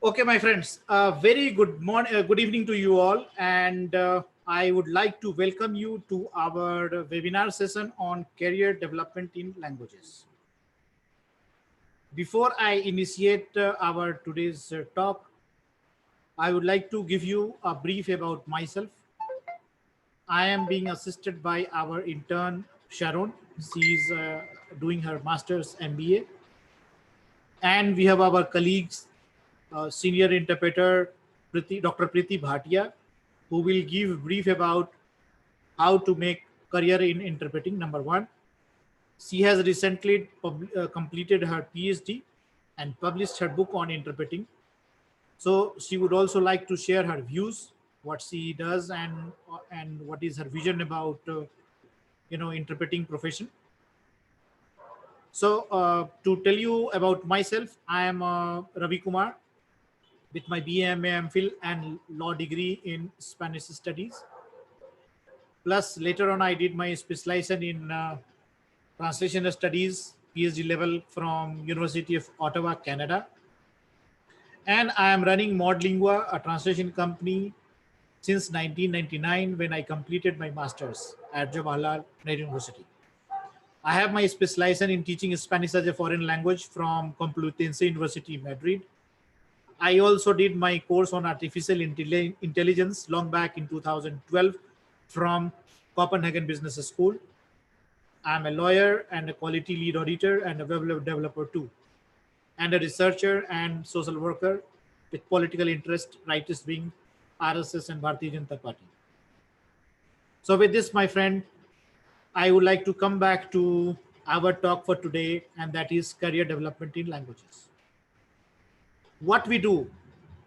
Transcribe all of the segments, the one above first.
Okay, my friends, very good morning, good evening to you all. And I would like to welcome you to our webinar session on career development in languages. Before I initiate our today's talk, I would like to give you a brief about myself. I am being assisted by our intern, Sharon. She's doing her master's MBA. And we have our colleagues, senior interpreter Dr. Priti Bhatia, who will give brief about how to make career in interpreting. Number one, she has recently completed her PhD and published her book on interpreting. So she would also like to share her views, what she does, and what is her vision about interpreting profession. So to tell you about myself, I am Ravi Kumar with my BA, MA, MPhil and law degree in Spanish studies. Plus later on I did my specialization in translation studies, PhD level from University of Ottawa, Canada. And I am running Modlingua, a translation company, since 1999 when I completed my master's at Jawaharlal Nehru University. I have my specialization in teaching Spanish as a foreign language from Complutense University, Madrid. I also did my course on artificial intelligence long back in 2012 from Copenhagen Business School. I'm a lawyer and a quality lead auditor and a web developer too, and a researcher and social worker with political interest, rightist wing, RSS and Bharatiya Janata Party. So with this, my friend, I would like to come back to our talk for today, and that is career development in languages. What we do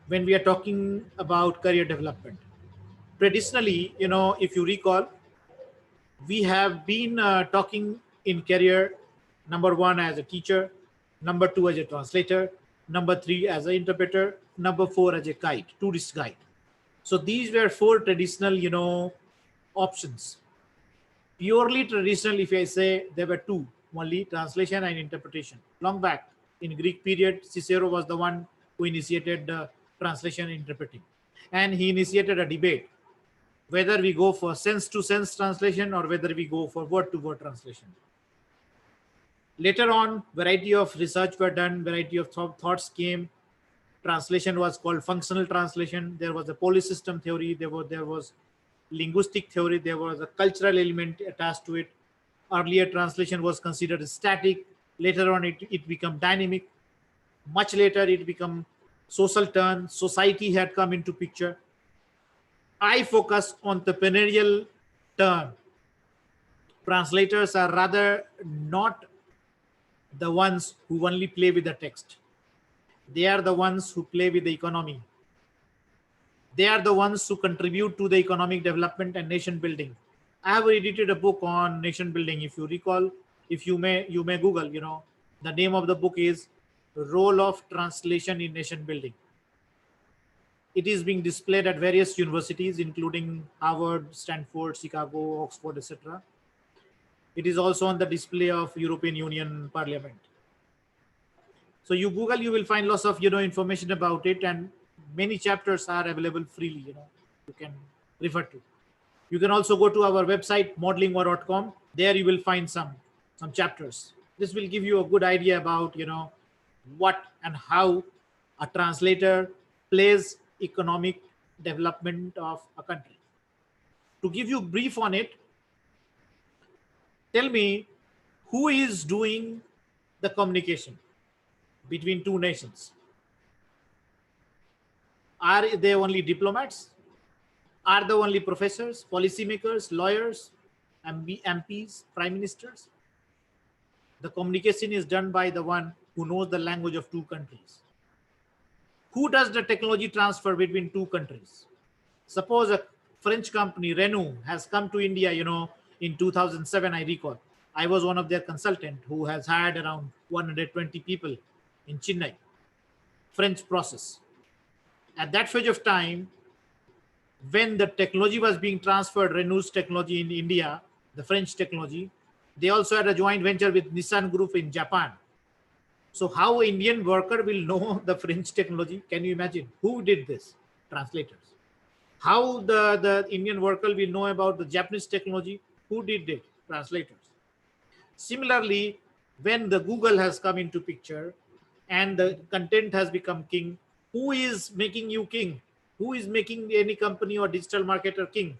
when we are talking about career development. Traditionally, if you recall, we have been talking in career, number one as a teacher, number two as a translator, number three as an interpreter, number four as a guide, tourist guide. So these were four traditional, options. Purely traditional, if I say, there were two, only translation and interpretation. Long back in Greek period, Cicero was the one who initiated translation and interpreting. And he initiated a debate whether we go for sense to sense translation or whether we go for word to word translation. Later on, variety of research were done, variety of thoughts came. Translation was called functional translation. There was a policy system theory. There was linguistic theory. There was a cultural element attached to it. Earlier translation was considered static. Later on, it became dynamic. Much later, it became social turn. Society had come into picture. I focus on entrepreneurial turn. Translators are rather not the ones who only play with the text. They are the ones who play with the economy. They are the ones who contribute to the economic development and nation building. I have edited a book on nation building. If you recall, if you may Google, the name of the book is Role of Translation in Nation Building. It is being displayed at various universities, including Harvard, Stanford, Chicago, Oxford, etc. It is also on the display of European Union Parliament. So you Google, you will find lots of information about it, and many chapters are available freely. You can refer to. You can also go to our website modlingua.com. There you will find some chapters. This will give you a good idea about what and how a translator plays economic development of a country. To give you brief on it, tell me who is doing the communication between two nations. Are they only diplomats? Are they only professors, policymakers, lawyers, MPs, prime ministers? The communication is done by the one who knows the language of two countries. Who does the technology transfer between two countries? Suppose a French company, Renault, has come to India, in 2007, I recall. I was one of their consultants who has hired around 120 people in Chennai, French process. At that phase of time, when the technology was being transferred, Renault's technology in India, the French technology, they also had a joint venture with Nissan Group in Japan. So how Indian worker will know the French technology? Can you imagine? Who did this? Translators. How the Indian worker will know about the Japanese technology? Who did it? Translators. Similarly, when the Google has come into picture and the content has become king, who is making you king? Who is making any company or digital marketer king?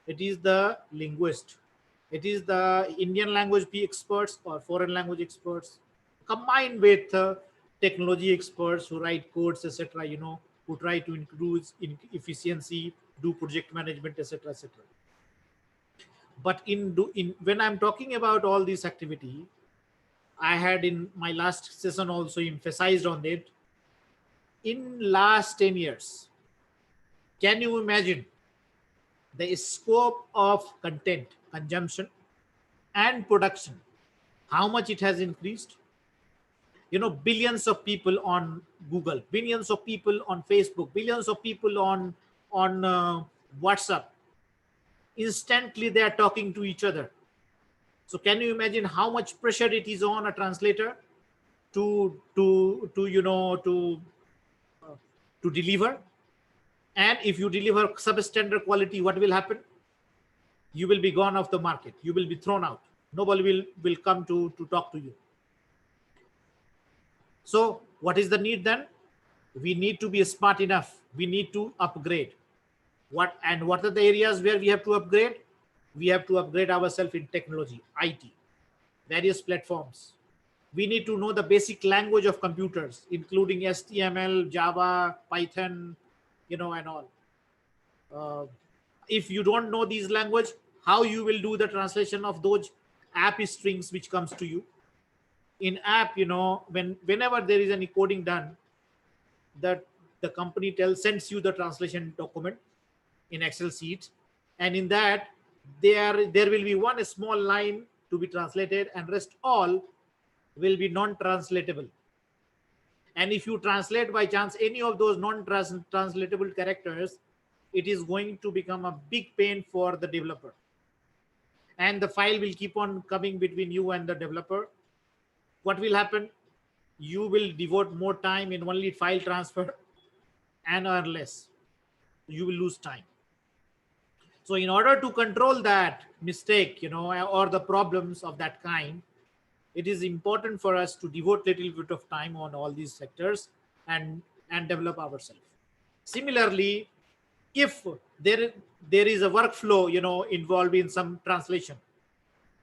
It is the linguist. It is the Indian language experts or foreign language experts combined with technology experts who write codes, etc. Who try to increase in efficiency, do project management, etc., etc. But in when I'm talking about all this activity, I had in my last session also emphasized on it. In last 10 years, can you imagine the scope of content consumption and production, how much it has increased? Billions of people on Google, billions of people on Facebook, billions of people on WhatsApp. Instantly they are talking to each other. So can you imagine how much pressure it is on a translator to deliver? And if you deliver substandard quality, what will happen? You will be gone off the market. You will be thrown out. Nobody will come to talk to you. So what is the need then? We need to be smart enough. We need to upgrade. What are the areas where we have to upgrade? We have to upgrade ourselves in technology, IT, various platforms. We need to know the basic language of computers, including HTML, Java, Python, and all. If you don't know these language, how you will do the translation of those app strings which comes to you? In app, whenever there is any coding done, that the company sends you the translation document in Excel sheet, and in that there will be one small line to be translated, and rest all will be non-translatable. And if you translate by chance any of those non-translatable characters, it is going to become a big pain for the developer, and the file will keep on coming between you and the developer. What will happen? You will devote more time in only file transfer and earn less. You will lose time. So in order to control that mistake, or the problems of that kind, it is important for us to devote little bit of time on all these sectors and develop ourselves. Similarly, if there is a workflow, involved in some translation.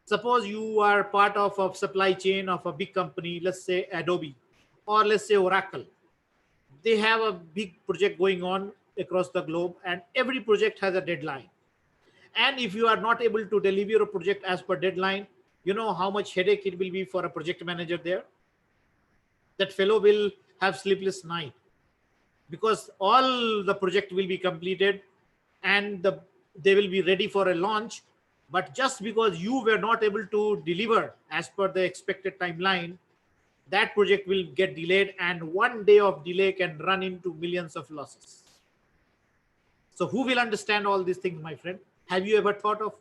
Suppose you are part of a supply chain of a big company, let's say Adobe, or let's say Oracle. They have a big project going on across the globe, and every project has a deadline. And if you are not able to deliver a project as per deadline, you know how much headache it will be for a project manager there? That fellow will have sleepless night, because all the project will be completed and they will be ready for a launch. But just because you were not able to deliver as per the expected timeline, that project will get delayed, and one day of delay can run into millions of losses. So who will understand all these things, my friend? Have you ever thought of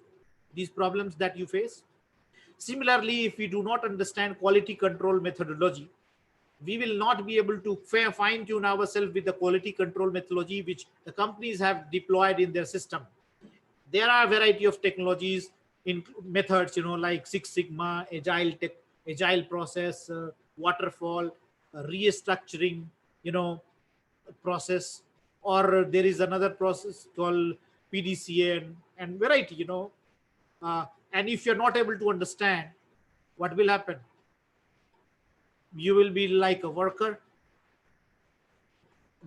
these problems that you face? Similarly, if we do not understand quality control methodology, we will not be able to fine tune ourselves with the quality control methodology which the companies have deployed in their system. There are a variety of technologies in methods, like Six Sigma, agile process, waterfall, restructuring, process, or there is another process called PDCA and variety, and if you're not able to understand, what will happen? You will be like a worker.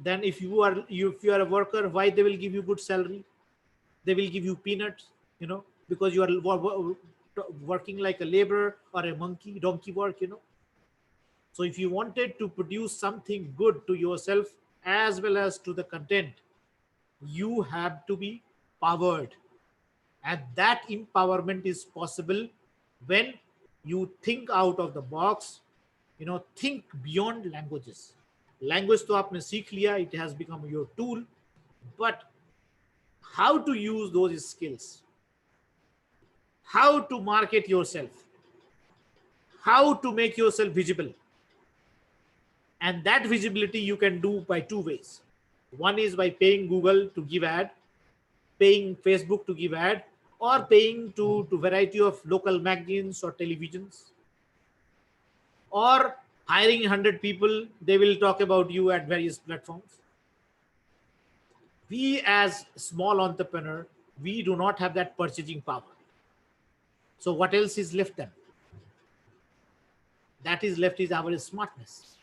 Then if you are a worker, why they will give you good salary? They will give you peanuts, because you are working like a laborer or a donkey work. So if you wanted to produce something good to yourself as well as to the content, you have to be powered. And that empowerment is possible when you think out of the box, think beyond languages. Language तो आपने सीख लिया, it has become your tool, but how to use those skills, how to market yourself, how to make yourself visible, And that visibility you can do by two ways. One is by paying Google to give ad, paying Facebook to give ad, or paying to variety of local magazines or televisions, or hiring 100 people, they will talk about you at various platforms. We as small entrepreneur, we do not have that purchasing power. So what else is left then? That is left is our smartness,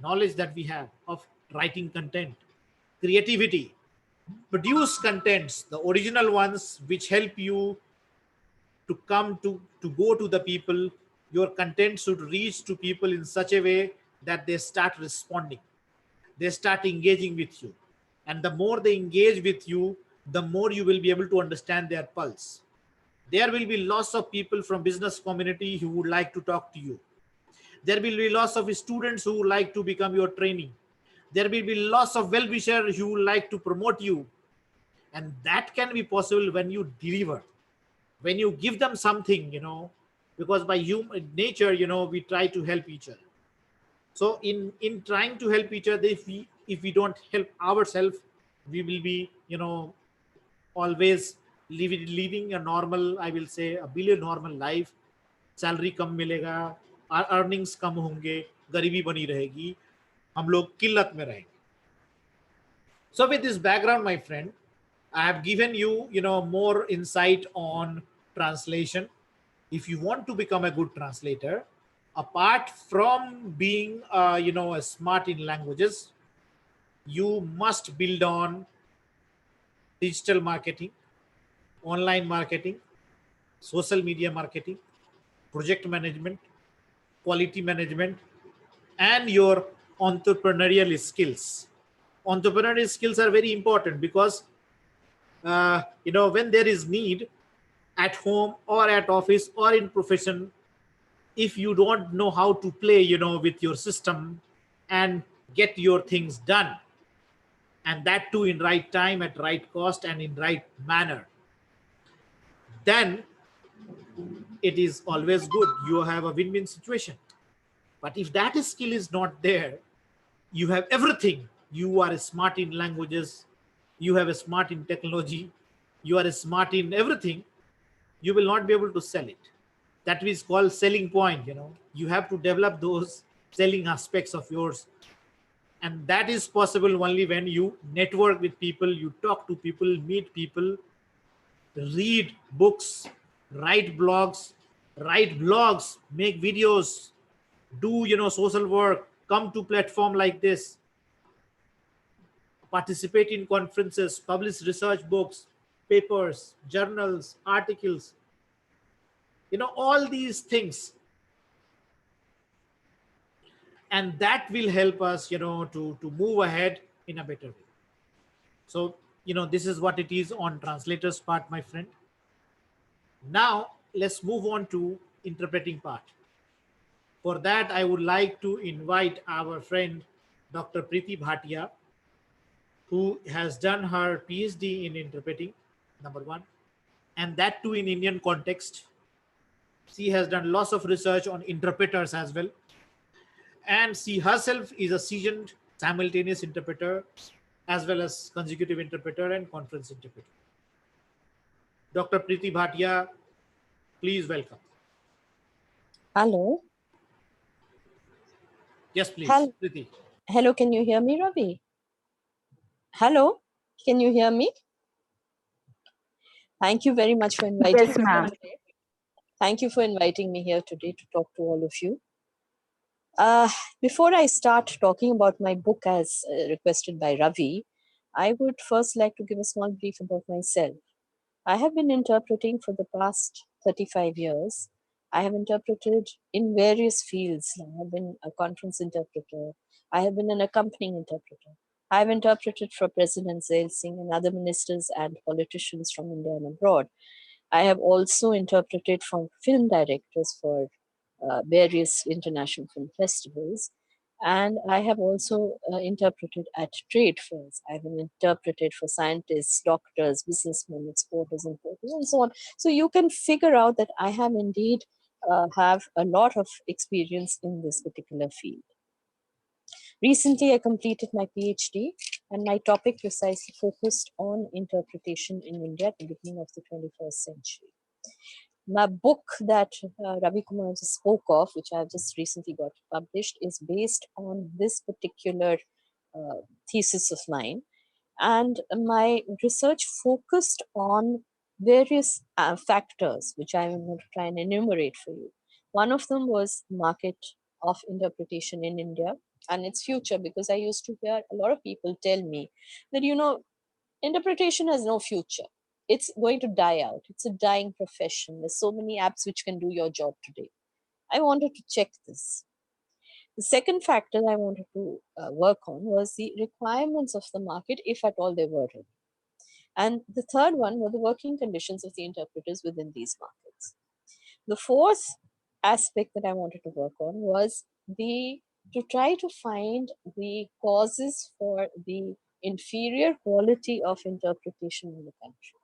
knowledge that we have of writing content, creativity, produce contents, the original ones which help you to come to go to the people. Your content should reach to people in such a way that they start responding, they start engaging with you, and the more they engage with you, the more you will be able to understand their pulse. There will be lots of people from business community who would like to talk to you. There will be lots of students who would like to become your training. There will be lots of well-wishers who would like to promote you. And that can be possible when you deliver, when you give them something, because by human nature, we try to help each other. So in trying to help each other, if we don't help ourselves, we will be, always living a normal, I will say a billion normal life. Salary कम मिलेगा, earnings कम होंगे, गरीबी बनी रहेगी, हम लोग किल्लत में रहेंगे. So with this background, my friend, I have given you, more insight on translation. If you want to become a good translator, apart from being, smart in languages, you must build on digital marketing, online marketing, social media marketing, project management, quality management, and your entrepreneurial skills. Entrepreneurial skills are very important because when there is need at home or at office or in profession, if you don't know how to play with your system and get your things done, and that too in right time, at right cost, and in right manner, then it is always good. You have a win-win situation. But if that skill is not there, you have everything. You are smart in languages, you have a smart in technology, you are smart in everything, you will not be able to sell it. That is called selling point. You have to develop those selling aspects of yours, and that is possible only when you network with people, you talk to people, meet people, read books, write blogs, make videos, do social work, come to platform like this, participate in conferences, publish research books, papers, journals, articles, all these things. And that will help us, to move ahead in a better way. So, this is what it is on translators part, my friend. Now, let's move on to interpreting part. For that, I would like to invite our friend, Dr. Priti Bhatia, who has done her PhD in interpreting, number one, and that too in Indian context. She has done lots of research on interpreters as well. And she herself is a seasoned simultaneous interpreter, as well as consecutive interpreter and conference interpreter. Dr. Priti Bhatia, please welcome. Hello. Yes, please, Priti. Hello, can you hear me, Ravi? Hello, can you hear me? Thank you very much for inviting me. Yes, ma'am. Thank you for inviting me here today to talk to all of you. Before I start talking about my book as requested by Ravi, I would first like to give a small brief about myself. I have been interpreting for the past 35 years. I have interpreted in various fields. I have been a conference interpreter. I have been an accompanying interpreter. I have interpreted for President Zail Singh and other ministers and politicians from India and abroad. I have also interpreted for film directors for various international film festivals. And I have also interpreted at trade fairs. I have interpreted for scientists, doctors, businessmen, exporters, importers, and so on. So you can figure out that I have indeed have a lot of experience in this particular field. Recently, I completed my PhD, and my topic precisely focused on interpretation in India at the beginning of the 21st century. My book that Ravi Kumar just spoke of, which I've just recently got published, is based on this particular uh, thesis of mine. And my research focused on various factors, which I'm going to try and enumerate for you. One of them was market of interpretation in India and its future, because I used to hear a lot of people tell me that, interpretation has no future. It's going to die out. It's a dying profession. There's so many apps which can do your job today. I wanted to check this. The second factor I wanted to work on was the requirements of the market, if at all they were in. And the third one were the working conditions of the interpreters within these markets. The fourth aspect that I wanted to work on was to try to find the causes for the inferior quality of interpretation in the country.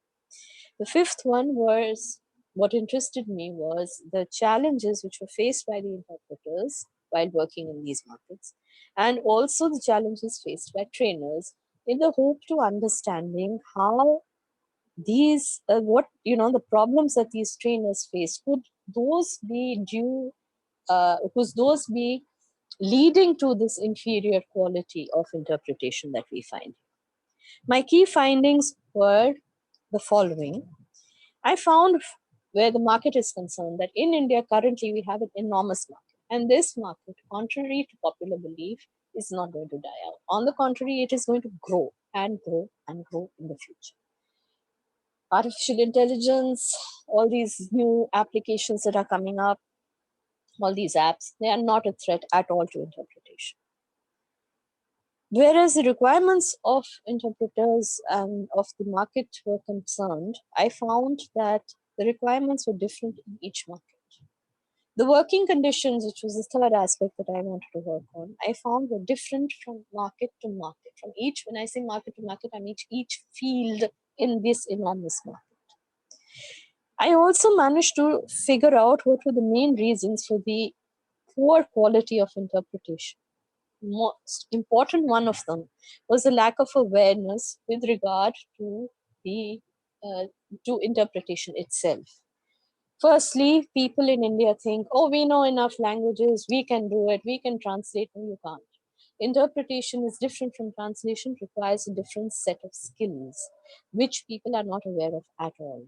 The fifth one was, what interested me was the challenges which were faced by the interpreters while working in these markets, and also the challenges faced by trainers, in the hope to understanding how these the problems that these trainers face, could those be leading to this inferior quality of interpretation that we find. My key findings were the following. I found, where the market is concerned, that in India currently we have an enormous market, and this market, contrary to popular belief, is not going to die out. On the contrary, it is going to grow and grow and grow in the future. Artificial intelligence, all these new applications that are coming up, all these apps, they are not a threat at all to interpretation. Whereas the requirements of interpreters and of the market were concerned, I found that the requirements were different in each market. The working conditions, which was the third aspect that I wanted to work on, I found were different from market to market. From each, when I say market to market, I mean each field in this enormous market. I also managed to figure out what were the main reasons for the poor quality of interpretation. Most important one of them was the lack of awareness with regard to the to interpretation itself. Firstly, people in India think, oh, we know enough languages, we can do it, we can translate. No, you can't. Interpretation is different from translation, requires a different set of skills, which people are not aware of at all.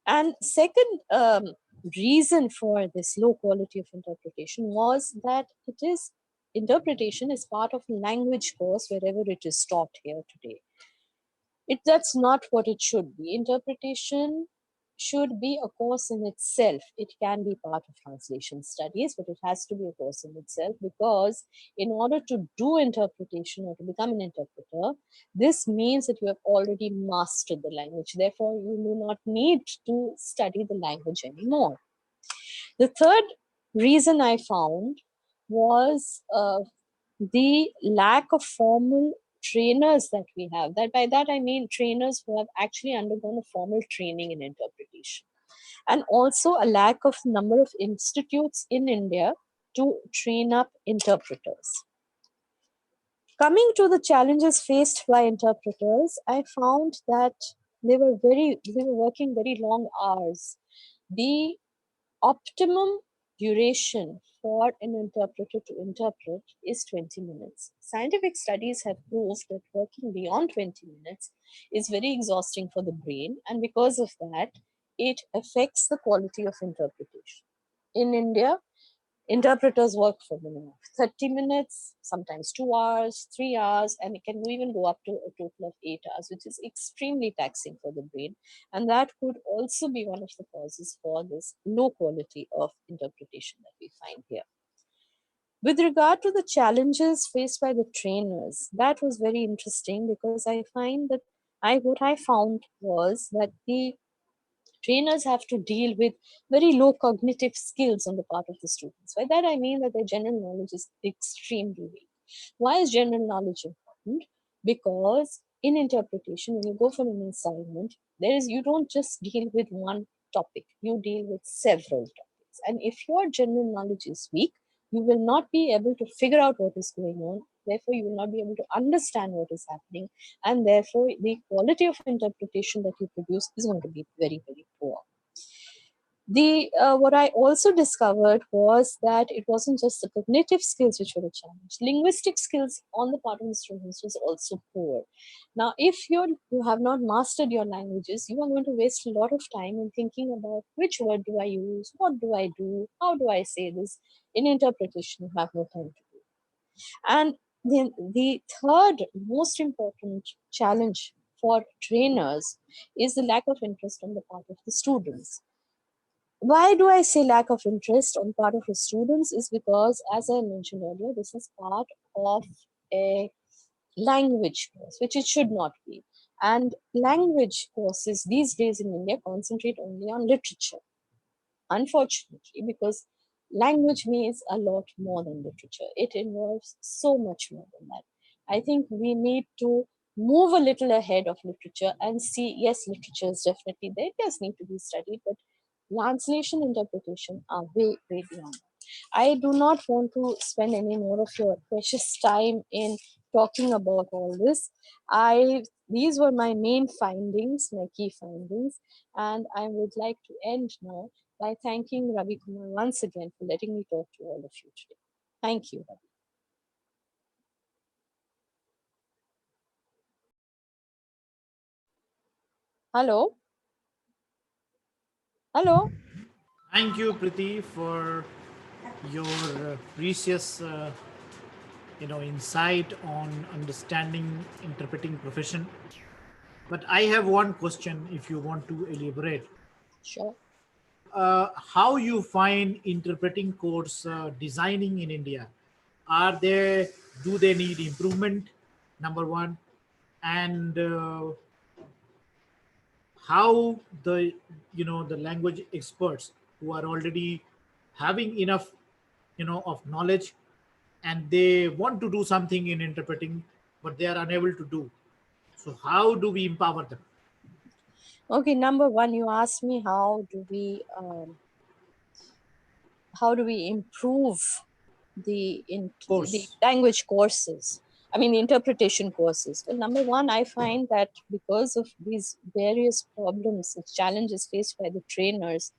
And second reason for this low quality of interpretation was that interpretation is part of a language course wherever it is taught here today. That's not what it should be. Interpretation should be a course in itself. It can be part of translation studies, but it has to be a course in itself, because in order to do interpretation or to become an interpreter, this means that you have already mastered the language. Therefore, you do not need to study the language anymore. The third reason I found was the lack of formal trainers that we have. That by that I mean trainers who have actually undergone a formal training in interpretation, and also a lack of number of institutes in India to train up interpreters. Coming to the challenges faced by interpreters, I found that they were working very long hours. The optimum duration for an interpreter to interpret is 20 minutes. Scientific studies have proved that working beyond 20 minutes is very exhausting for the brain, and because of that, it affects the quality of interpretation. In India, interpreters work for minimum of 30 minutes, sometimes 2 hours, 3 hours, and it can even go up to a total of 8 hours, which is extremely taxing for the brain. And that could also be one of the causes for this low quality of interpretation that we find here. With regard to the challenges faced by the trainers, that was very interesting, because I find that what I found was that the trainers have to deal with very low cognitive skills on the part of the students. By that I mean that their general knowledge is extremely weak. Why is general knowledge important? Because in interpretation, when you go for an assignment, you don't just deal with one topic, you deal with several topics. And if your general knowledge is weak, You will not be able to figure out what is going on. Therefore, you will not be able to understand what is happening. And therefore, the quality of interpretation that you produce is going to be very, very poor. The what I also discovered was that it wasn't just the cognitive skills which were a challenge. Linguistic skills on the part of the students was also poor. Now, if you have not mastered your languages, you are going to waste a lot of time in thinking about which word do I use, what do I do, how do I say this. In interpretation, you have no time to do. And then the third most important challenge for trainers is the lack of interest on the part of the students. Why do I say lack of interest on part of the students is because, as I mentioned earlier, this is part of a language course, which it should not be. And language courses these days in India concentrate only on literature, unfortunately, because language means a lot more than literature. It involves so much more than that. I think we need to move a little ahead of literature and see, yes, literature is definitely there, it does need to be studied, but translation interpretation are way, way beyond that. I do not want to spend any more of your precious time in talking about all this. These were my main findings, my key findings, and I would like to end now by thanking Ravi Kumar once again for letting me talk to all of you today. Thank you, Ravi. Hello? Hello? Thank you, Priti, for your precious, insight on understanding interpreting profession. But I have one question, if you want to elaborate. Sure. How you find interpreting course designing in India? Are they Do they need improvement? Number one, and how the language experts who are already having enough of knowledge, and they want to do something in interpreting, but they are unable to do. So how do we empower them? Okay, number one, you asked me how do we improve the Course. language courses, I mean the interpretation courses. Well, number one, I find that because of these various problems and challenges faced by the trainers,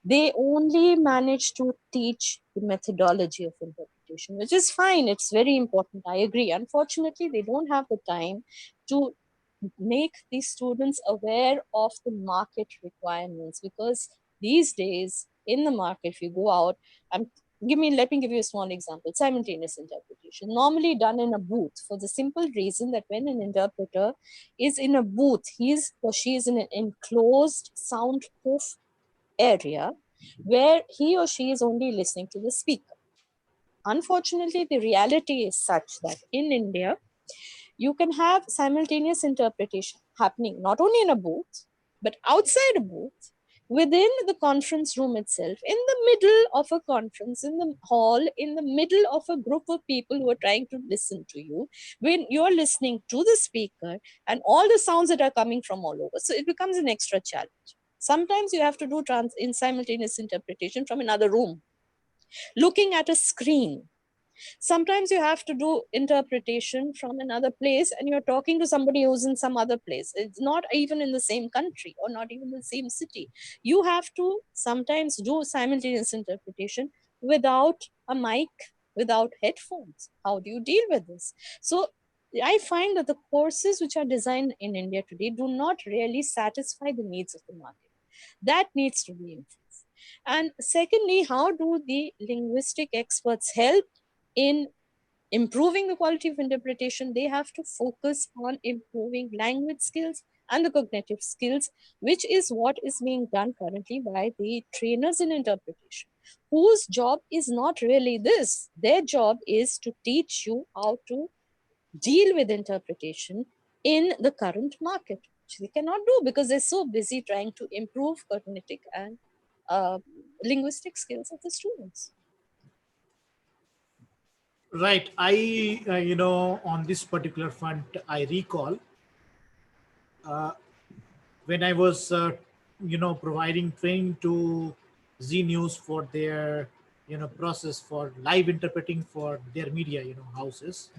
they only manage to teach the methodology of interpretation, which is fine, it's very important, I agree. Unfortunately, they don't have the time to make the students aware of the market requirements, because these days in the market, if you go out and let me give you a small example. Simultaneous interpretation, normally done in a booth, for the simple reason that when an interpreter is in a booth, he's or she is in an enclosed soundproof area where he or she is only listening to the speaker. Unfortunately, the reality is such that in India, you can have simultaneous interpretation happening not only in a booth, but outside a booth, within the conference room itself, in the middle of a conference, in the hall, in the middle of a group of people who are trying to listen to you, when you're listening to the speaker and all the sounds that are coming from all over. So it becomes an extra challenge. Sometimes you have to do in simultaneous interpretation from another room, looking at a screen. Sometimes you have to do interpretation from another place and you're talking to somebody who's in some other place. It's not even in the same country or not even the same city. You have to sometimes do simultaneous interpretation without a mic, without headphones. How do you deal with this? So I find that the courses which are designed in India today do not really satisfy the needs of the market. That needs to be improved. And secondly, how do the linguistic experts help in improving the quality of interpretation? They have to focus on improving language skills and the cognitive skills, which is what is being done currently by the trainers in interpretation, whose job is not really this. Their job is to teach you how to deal with interpretation in the current market, which they cannot do because they're so busy trying to improve cognitive and uh, linguistic skills of the students. Right. On this particular front, I recall when I was, providing training to Z News for their, process for live interpreting for their media houses.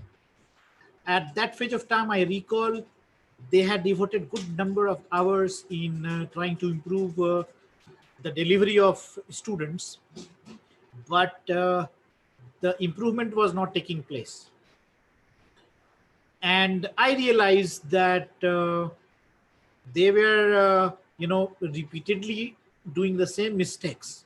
At that phase of time, I recall they had devoted good number of hours in trying to improve the delivery of students, but the improvement was not taking place. And I realized that they were repeatedly doing the same mistakes,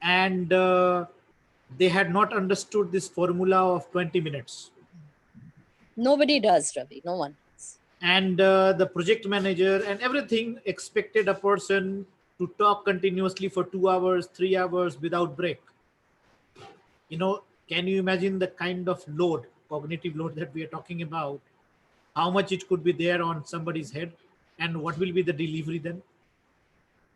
and they had not understood this formula of 20 minutes. Nobody does, Ravi. No one does. And the project manager and everything expected a person to talk continuously for 2 hours, 3 hours without break. Can you imagine the kind of load, cognitive load that we are talking about? How much it could be there on somebody's head, and what will be the delivery then?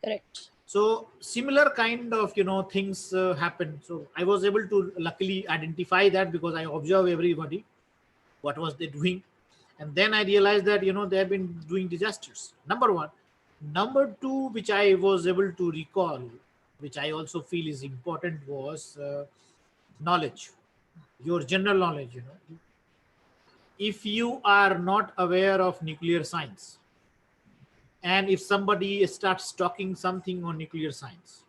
Correct. So similar kind of things happen. So I was able to luckily identify that because I observe everybody what was they doing, and then I realized that they have been doing disasters. Number one. Number two, which I was able to recall, which I also feel is important, was knowledge, your general knowledge. If you are not aware of nuclear science, and if somebody starts talking something on nuclear science,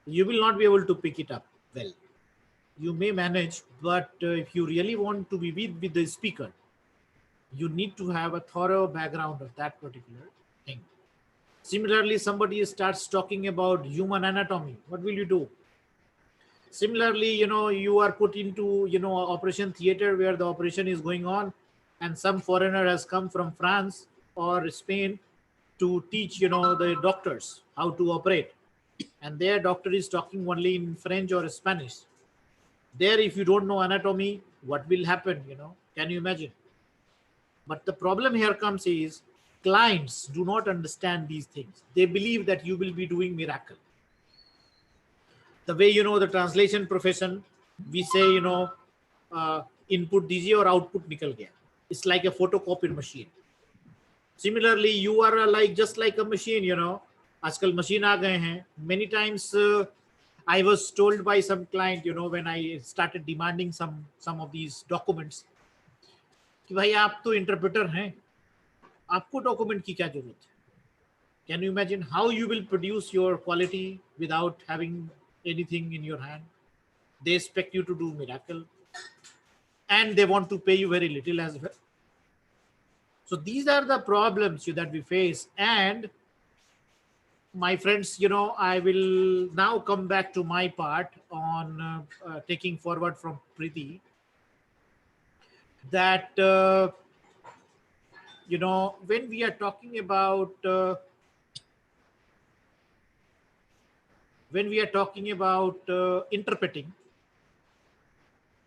you will not be able to pick it up well. You may manage, but if you really want to be with the speaker, you need to have a thorough background of that particular thing. Similarly, somebody starts talking about human anatomy, what will you do? Similarly, you are put into operation theater where the operation is going on, and some foreigner has come from France or Spain to teach the doctors how to operate, and their doctor is talking only in French or Spanish. There, if you don't know anatomy, what will happen? Can you imagine? But the problem here comes is clients do not understand these things. They believe that you will be doing miracle. The way the translation profession, we say input dijiye or output nikal gaya. It's like a photocopier machine. Similarly, you are like just like a machine. आजकल machine आ गए हैं. Many times I was told by some client, when I started demanding some of these documents, कि भाई आप तो interpreter हैं, आपको document की क्या जरूरत है? Can you imagine how you will produce your quality without having anything in your hand? They expect you to do miracle, and they want to pay you very little as well. So these are the problems that we face. And my friends, I will now come back to my part on taking forward from Ptiti, that when we are talking about interpreting,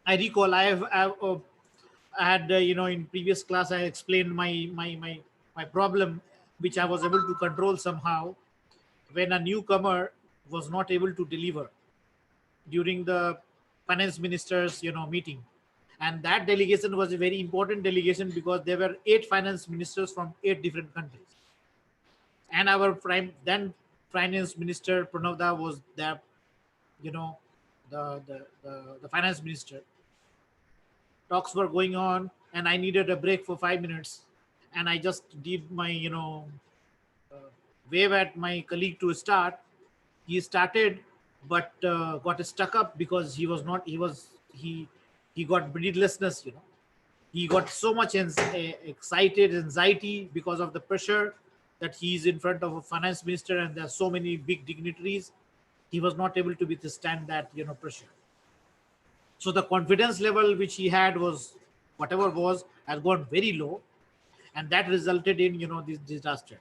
I recall I had in previous class I explained my problem, which I was able to control somehow, when a newcomer was not able to deliver during the finance ministers meeting. And that delegation was a very important delegation because there were 8 finance ministers from 8 different countries, and our then finance minister Pranavda was there, the finance minister. Talks were going on, and I needed a break for 5 minutes, and I just did my wave at my colleague to start. He started, but got stuck up because he got breathlessness. He got so much excited anxiety because of the pressure that he's in front of a finance minister and there are so many big dignitaries. He was not able to withstand that pressure. So the confidence level which he had was, whatever was, has gone very low, and that resulted in this disaster.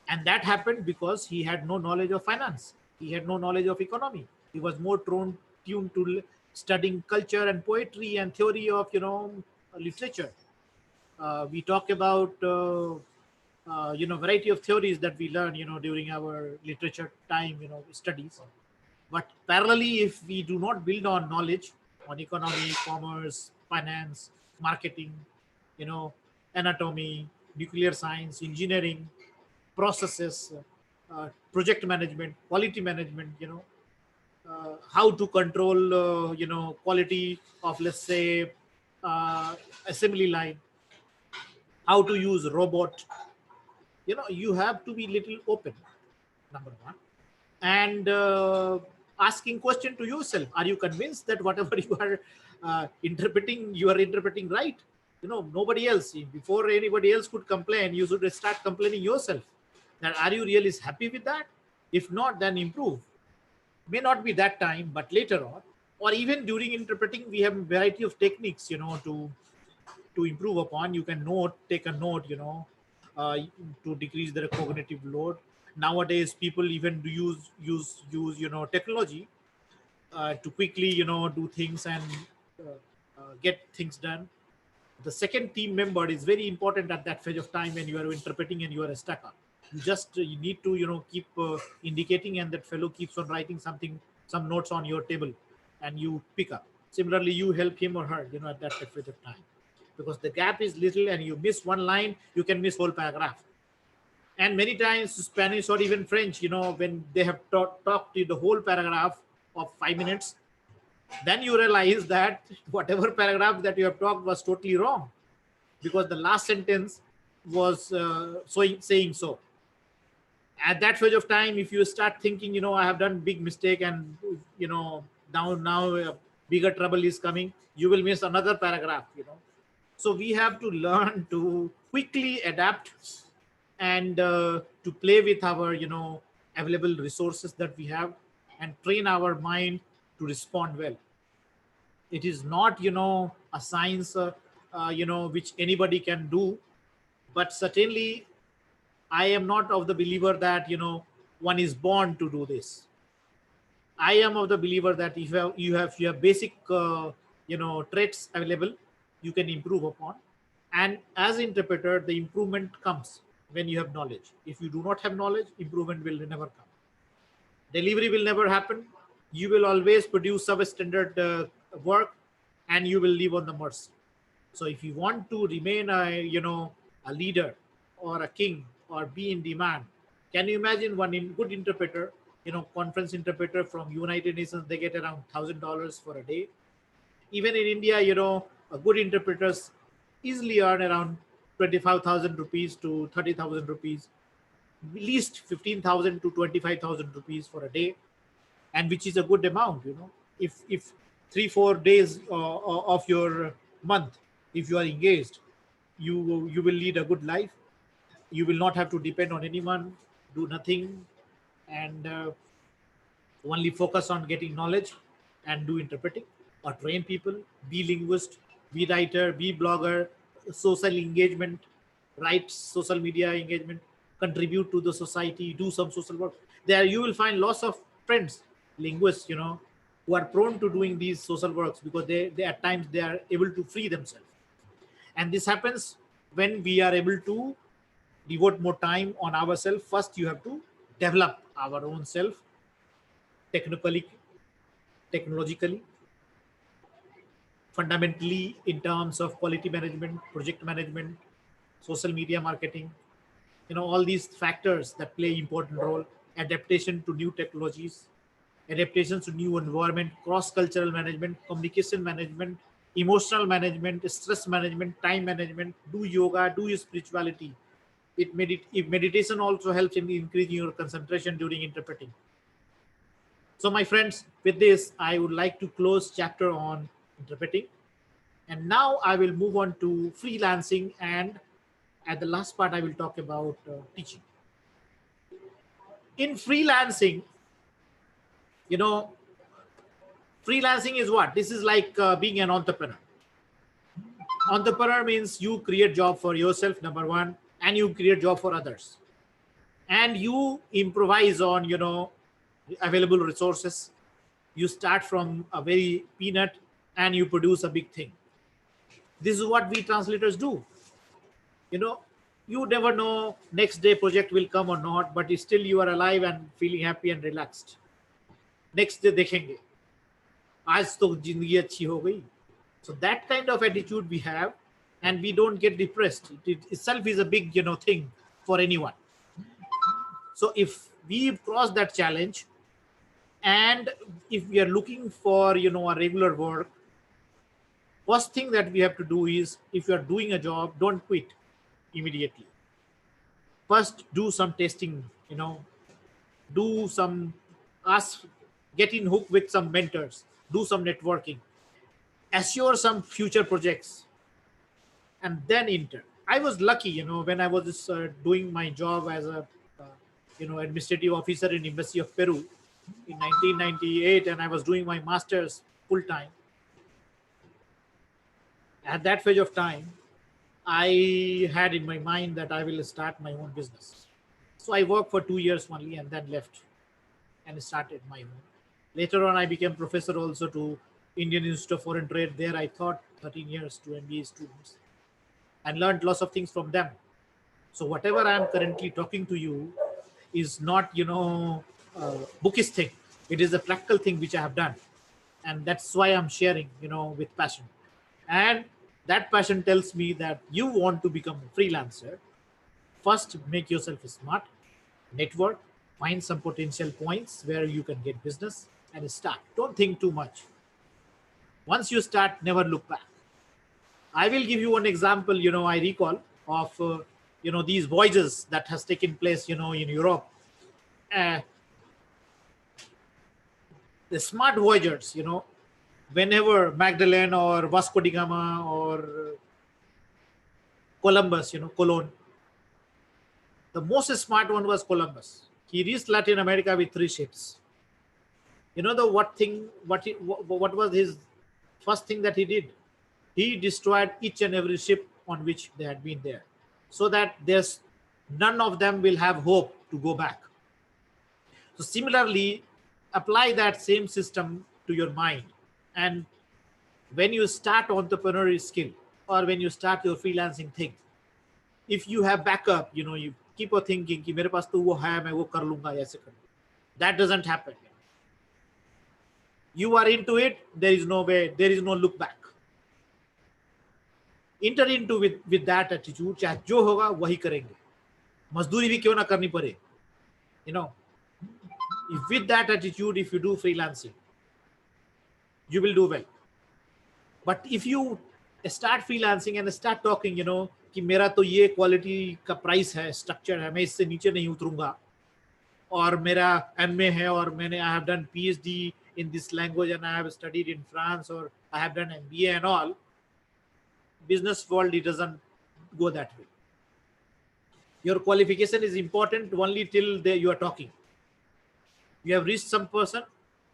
And that happened because he had no knowledge of finance. He had no knowledge of economy. He was more tuned to studying culture and poetry and theory of literature. We talk about variety of theories that we learn during our literature time studies. But parallelly, if we do not build on knowledge on economy, commerce, finance, marketing, anatomy, nuclear science, engineering, processes, project management, quality management, how to control quality of, let's say, assembly line, how to use robot. You have to be little open, number one, and asking question to yourself, are you convinced that whatever you are interpreting, you are interpreting right? Nobody else, before anybody else could complain, you should start complaining yourself, that are you really happy with that? If not, then improve. May not be that time, but later on, or even during interpreting, we have a variety of techniques, to improve upon. You can take a note, uh, to decrease their cognitive load. Nowadays, people even do use technology to quickly do things and get things done. The second team member is very important at that phase of time when you are interpreting and you are stuck up. You need to keep indicating, and that fellow keeps on writing something, some notes on your table, and you pick up. Similarly, you help him or her, at that phase of time, because the gap is little and you miss one line, you can miss whole paragraph. And many times Spanish or even French, when they have talked the whole paragraph of 5 minutes, then you realize that whatever paragraph that you have talked was totally wrong, because the last sentence was saying so. At that phase of time, if you start thinking, I have done big mistake, and now bigger trouble is coming, you will miss another paragraph. So we have to learn to quickly adapt, and to play with our available resources that we have, and train our mind to respond well. It is not a science which anybody can do, but certainly I am not of the believer that one is born to do this. I am of the believer that if you have basic traits available, you can improve upon. And as interpreter, the improvement comes when you have knowledge. If you do not have knowledge, improvement will never come. Delivery will never happen. You will always produce substandard work, and you will live on the mercy. So if you want to remain a leader or a king or be in demand, can you imagine one good interpreter, conference interpreter from United Nations, they get around $1,000 for a day. Even in India, a good interpreters easily earn around 25,000 rupees to 30,000 rupees, at least 15,000 to 25,000 rupees for a day, and which is a good amount. If 3-4 days of your month, if you are engaged, you will lead a good life. You will not have to depend on anyone, do nothing, and only focus on getting knowledge and do interpreting, or train people, be linguist, be writer, be blogger, social engagement, write social media engagement, contribute to the society, do some social work. There you will find lots of friends, linguists, who are prone to doing these social works, because they at times they are able to free themselves. And this happens when we are able to devote more time on ourselves. First, you have to develop our own self, technically, technologically, fundamentally, in terms of quality management, project management, social media marketing, all these factors that play important role. Adaptation to new technologies, adaptations to new environment, cross-cultural management, communication management, emotional management, stress management, time management, do yoga, do your spirituality. If meditation also helps in increasing your concentration during interpreting. So my friends, with this, I would like to close chapter on interpreting. And now I will move on to freelancing, and at the last part, I will talk about teaching. In freelancing, you know, freelancing is what? This is like being an entrepreneur. Entrepreneur means you create job for yourself, number one, and you create job for others. And you improvise on, available resources. You start from a very peanut and you produce a big thing. This is what we translators do. You know, you never know next day project will come or not, but still you are alive and feeling happy and relaxed. Next day देखेंगे, आज तो जिंदगी अच्छी हो गई. So that kind of attitude we have, and we don't get depressed. It itself is a big, thing for anyone. So if we cross that challenge, And if we are looking for, you know, a regular work, first thing that we have to do is, if you are doing a job, don't quit immediately. First do some testing, you know, do some, ask, get in hook with some mentors, do some networking, assure some future projects, and then enter. I was lucky, you know, when I was doing my job as a uh, you know, administrative officer in Embassy of Peru in 1998, and I was doing my masters full time. At that phase of time, I had in my mind that I will start my own business. So I worked for 2 years only and then left and started my own. Later on, I became professor also to Indian Institute of Foreign Trade. There I taught 13 years to MBA students and learned lots of things from them. So whatever I am currently talking to you is not, you know, bookish thing. It is a practical thing which I have done, and that's why I'm sharing, you know, with passion. And that passion tells me that you want to become a freelancer. First, make yourself smart, network, find some potential points where you can get business, and start. Don't think too much. Once you start, never look back. I will give you one example. You know, I recall of you know, these voyages that has taken place, you know, in Europe. Uh, the smart voyagers, you know, whenever Magdalene or Vasco da Gama or Columbus, you know, Cologne, the most smart one was Columbus. He reached Latin America with 3 ships. You know the what thing? What was his first thing that he did? He destroyed each and every ship on which they had been there, so that there's none of them will have hope to go back. So similarly, apply that same system to your mind, and when you start entrepreneurial skill or when you start your freelancing thing, if you have backup, you know, you keep on thinking कि मेरे पास तो वो है, मैं वो कर लूंगा, ऐसे कर. That doesn't happen. You are into it, there is no way, there is no look back. Enter into with that attitude, चाहे जो होगा वही करेंगे, मजदूरी भी क्यों ना करनी पड़े. You know, if with that attitude, if you do freelancing, you will do well. But if you start freelancing and start talking, you know, कि मेरा तो ये क्वालिटी का प्राइस है, स्ट्रक्चर है, मैं इससे नीचे नहीं उतरूंगा, और मेरा एमए है, और मैंने I have done PhD in this language and I have studied in France, or I have done MBA and all. Business world, it doesn't go that way. Your qualification is important only till you are talking. You have reached some person,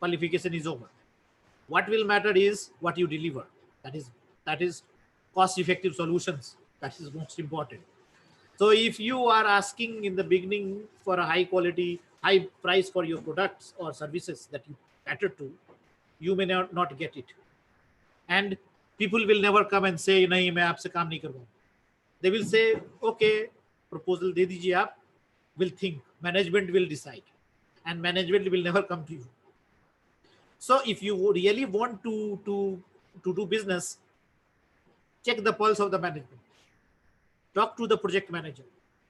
qualification is over. What will matter is what you deliver. That is cost effective solutions. That is most important. So if you are asking in the beginning for a high quality, high price for your products or services that you cater to, you may not get it. And people will never come and say, nahi, main aapse kaam nahi karunga. They will say, okay, proposal de dijiye aap, will think, management will decide, and management will never come to you. So if you really want to do business, check the pulse of the management. Talk to the project manager.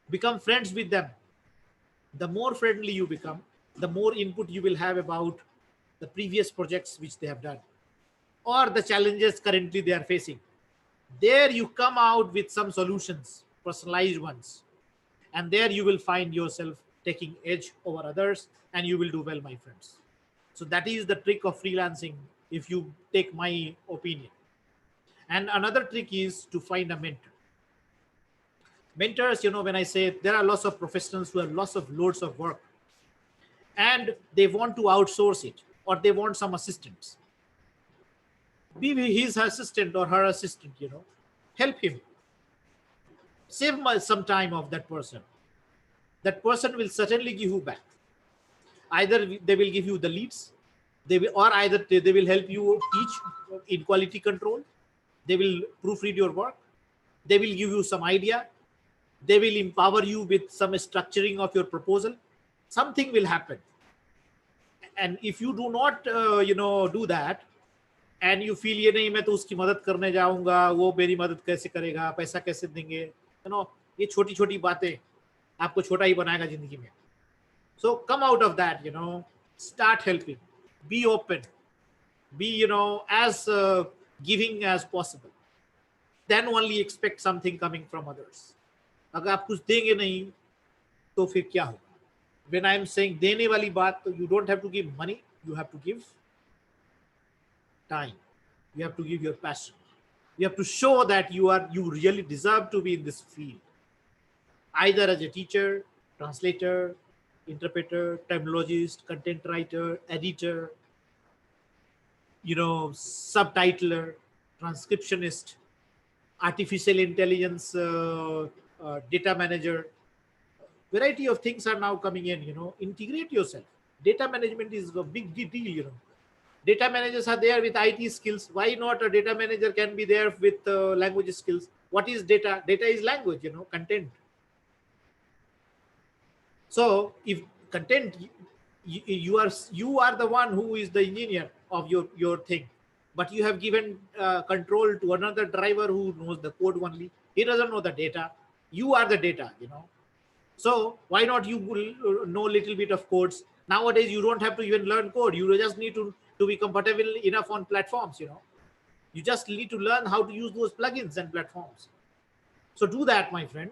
Become friends with them. The more friendly you become, the more input you will have about the previous projects which they have done, or the challenges currently they are facing. There you come out with some solutions, personalized ones. And there you will find yourself taking edge over others, and you will do well, my friends. So that is the trick of freelancing, if you take my opinion. And another trick is to find a mentor. Mentors, you know, when I say, there are lots of professionals who have lots of loads of work and they want to outsource it, or they want some assistants. Be his assistant or her assistant, you know, help him. Save some time of that person. That person will certainly give you back. Either they will give you the leads, or either they will help you teach in quality control. They will proofread your work. They will give you some idea. They will empower you with some structuring of your proposal. Something will happen. And if you do not, do that, and you feel ये नहीं मैं तो उसकी मदद करने जाऊंगा, वो मेरी मदद कैसे करेगा, पैसा कैसे देंगे, ये छोटी छोटी बातें आपको छोटा ही बनाएगा जिंदगी में. So come out of that, start helping. be open, be as giving as possible. Then only expect something coming from others. अगर आप कुछ देंगे नहीं तो फिर क्या होगा? When I am saying देने वाली बात, तो you don't have to give money, you have to give time, you have to give your passion, you have to show that you really deserve to be in this field, either as a teacher, translator, interpreter, terminologist, content writer, editor, subtitler, transcriptionist, artificial intelligence data manager. Variety of things are now coming in. Integrate yourself. Data management is a big deal. Data managers are there with IT skills. Why not a data manager can be there with language skills? What is data? Data is language, content. So if content, you are the one who is the engineer of your thing, but you have given control to another driver who knows the code only. He doesn't know the data. You are the data. So why not you will know little bit of codes? Nowadays you don't have to even learn code. You just need to be compatible enough on platforms. You just need to learn how to use those plugins and platforms. So do that, my friend.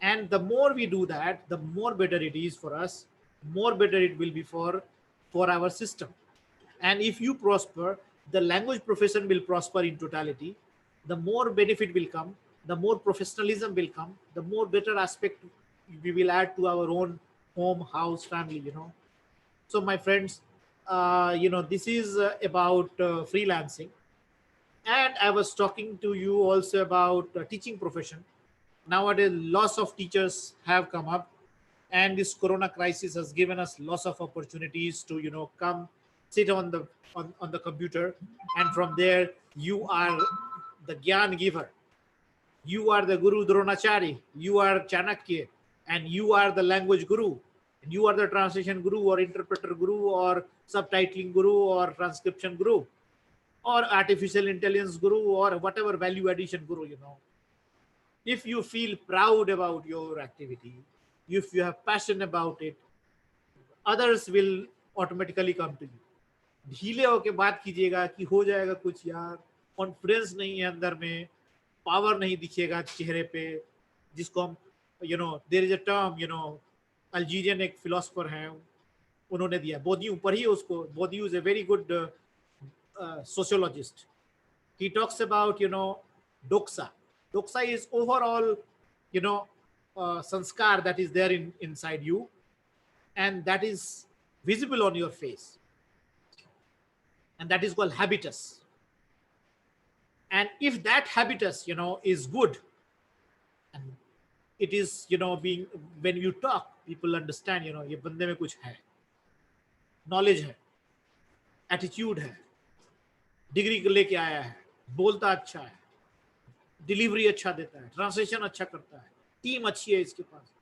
And the more we do that, the more better it is for us, more better it will be for our system. And if you prosper, the language profession will prosper in totality. The more benefit will come, the more professionalism will come, the more better aspect we will add to our own home, house, family. So my friends, this is about freelancing. And I was talking to you also about teaching profession. Nowadays lots of teachers have come up, and this corona crisis has given us lots of opportunities to come sit on the computer, and from there you are the gyan giver, you are the guru dronachari, you are chanakya, and you are the language guru, and you are the translation guru or interpreter guru or subtitling guru or transcription guru or artificial intelligence guru or whatever value addition guru. If you feel proud about your activity, if you have passion about it, others will automatically come to you. ढीले होके बात कीजिएगा कि हो जाएगा कुछ यार, confidence नहीं है अंदर में, पावर नहीं दिखेगा चेहरे पे, जिसको हम there is a term, Algerian एक फिलोसफर हैं, उन्होंने दिया, बोदियू पढ़िए उसको. Bourdieu is a very good sociologist. He talks about doxa. Doxa is overall sanskar that is there inside you, and that is visible on your face, and that is called habitus. And if that habitus is good, and it is being, when you talk, people understand ye bande mein kuch hai, knowledge hai, attitude है, degree लेके आया है, बोलता अच्छा है, delivery अच्छा देता है, ट्रांसलेशन अच्छा करता है, टीम अच्छी है इसके पास,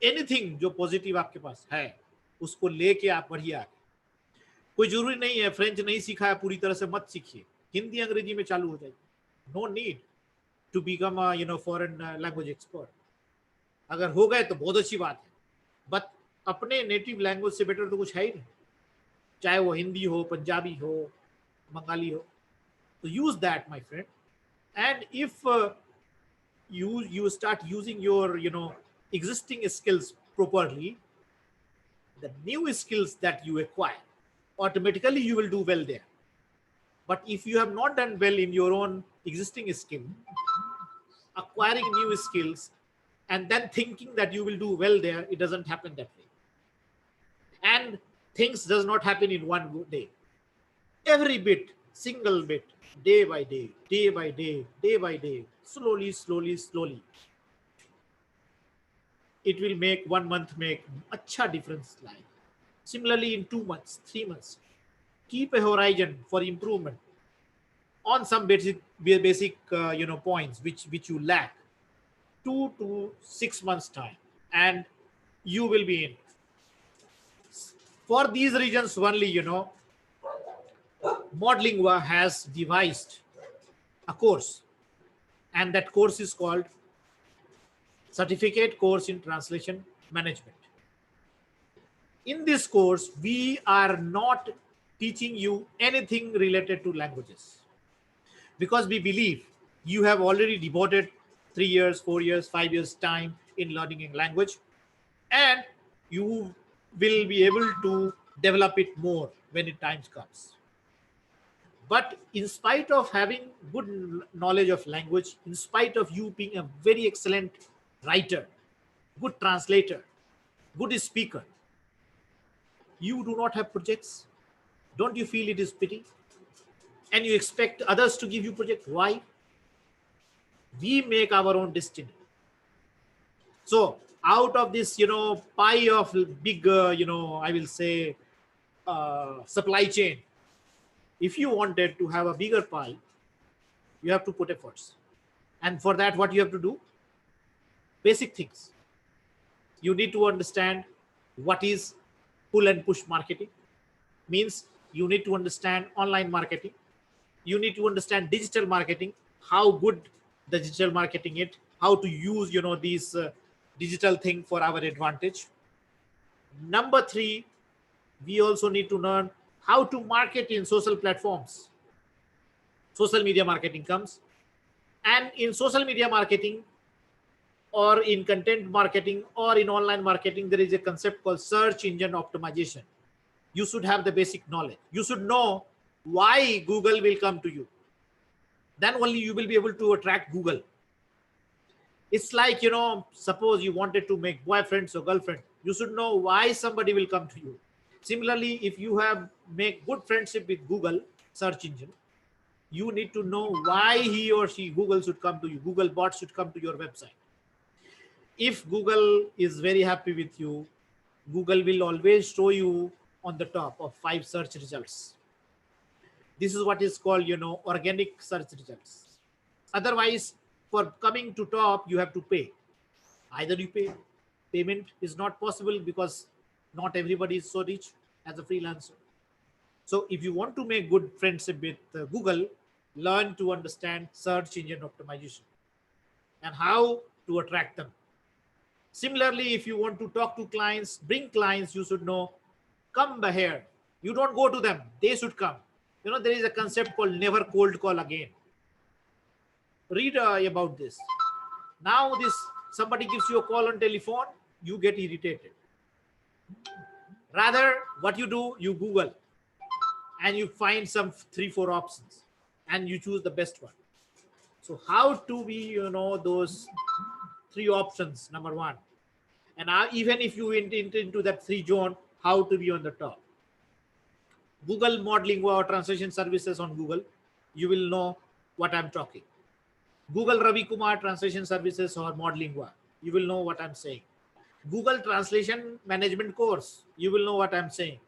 एनीथिंग जो पॉजिटिव आपके पास है उसको लेके आप बढ़िए आगे. कोई जरूरी नहीं है फ्रेंच नहीं सीखा है पूरी तरह से मत सीखिए, हिंदी अंग्रेजी में चालू हो जाइए. No need to become foreign language expert. अगर हो गए तो बहुत अच्छी बात है, बट अपने नेटिव लैंग्वेज से बेटर तो कुछ है ही नहीं, चाहे वो हिंदी हो, पंजाबी हो, बंगाली हो. तो use that, my friend. And if you start using your existing skills properly, the new skills that you acquire, automatically you will do well there. But if you have not done well in your own existing skill, acquiring new skills and then thinking that you will do well there, it doesn't happen that way. And things does not happen in one day. Every bit, single bit, day by day, day by day, day by day, slowly, slowly, slowly, it will make 1 month make अच्छा difference line. Similarly, in 2 months, 3 months, keep a horizon for improvement on some basic points which you lack. 2 to 6 months time, and you will be in. For these reasons only, Modlingua has devised a course, and that course is called Certificate Course in Translation Management. In this course, we are not teaching you anything related to languages, because we believe you have already devoted 3 years, 4 years, 5 years time in learning a language, and you will be able to develop it more when it times comes. But in spite of having good knowledge of language, in spite of you being a very excellent writer, good translator, good speaker, you do not have projects. Don't you feel it is pity? And you expect others to give you project. Why? We make our own destiny. So out of this, pie of big, I will say, supply chain, if you wanted to have a bigger pie, you have to put efforts. And for that, what you have to do? Basic things. You need to understand what is pull and push marketing. Means you need to understand online marketing. You need to understand digital marketing, how good the digital marketing is, how to use these digital thing for our advantage. Number three, we also need to learn how to market in social platforms. Social media marketing comes, and in social media marketing or in content marketing or in online marketing, there is a concept called search engine optimization. You should have the basic knowledge. You should know why Google will come to you. Then only you will be able to attract Google. It's like, suppose you wanted to make boyfriends or girlfriend, you should know why somebody will come to you. Similarly, if you have make good friendship with Google search engine, you need to know why he or she, Google, should come to you. Google bot should come to your website. If Google is very happy with you, Google will always show you on the top of 5 search results. This is what is called, organic search results. Otherwise, for coming to top, you have to pay. Either you pay. Payment is not possible because not everybody is so rich as a freelancer. So if you want to make good friendship with Google, learn to understand search engine optimization and how to attract them. Similarly, if you want to talk to clients, bring clients, you should know, come by here. You don't go to them, they should come. There is a concept called never cold call again. Read about this. Now somebody gives you a call on telephone, you get irritated. Rather, what you do, you Google and you find some 3-4 options and you choose the best one. So how to be, those 3 options, number one. And even if you went into that 3 zone, how to be on the top. Google Modlingua or translation services on Google, you will know what I'm talking. Google Ravi Kumar translation services or Modlingua, you will know what I'm saying. Google translation management course, you will know what I'm saying.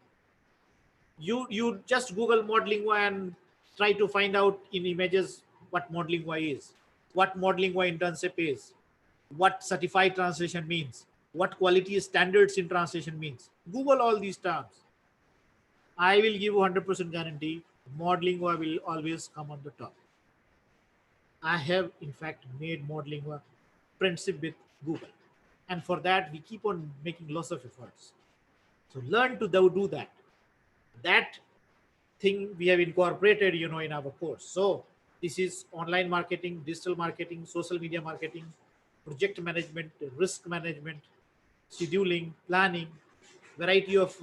You just Google Modlingua and try to find out in images what Modlingua is, what Modlingua internship is, what certified translation means, what quality standards in translation means. Google all these terms. I will give you 100% guarantee Modlingua will always come on the top. I have in fact made Modlingua friendship with Google, and for that we keep on making lots of efforts. So learn to do that. That thing we have incorporated, in our course. So this is online marketing, digital marketing, social media marketing, project management, risk management, scheduling, planning, variety of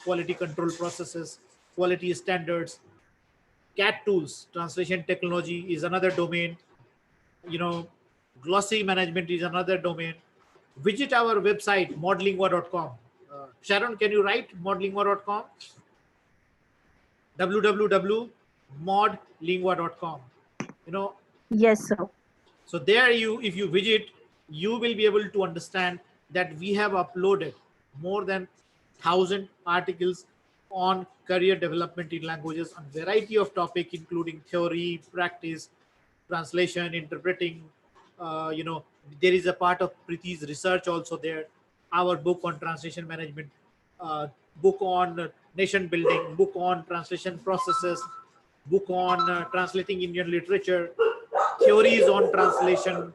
quality control processes, quality standards, CAT tools, translation technology is another domain. You know, glossy management is another domain. Visit our website modlingua.com. Sharon, can you write modlingua.com? www.modlingua.com. Yes, sir. So there if you visit, you will be able to understand that we have uploaded more than 1,000 articles on career development in languages on variety of topic, including theory, practice, translation, interpreting. There is a part of Ptiti's research also there. Our book on translation management, book on nation building, book on translation processes, book on translating Indian literature, theories on translation,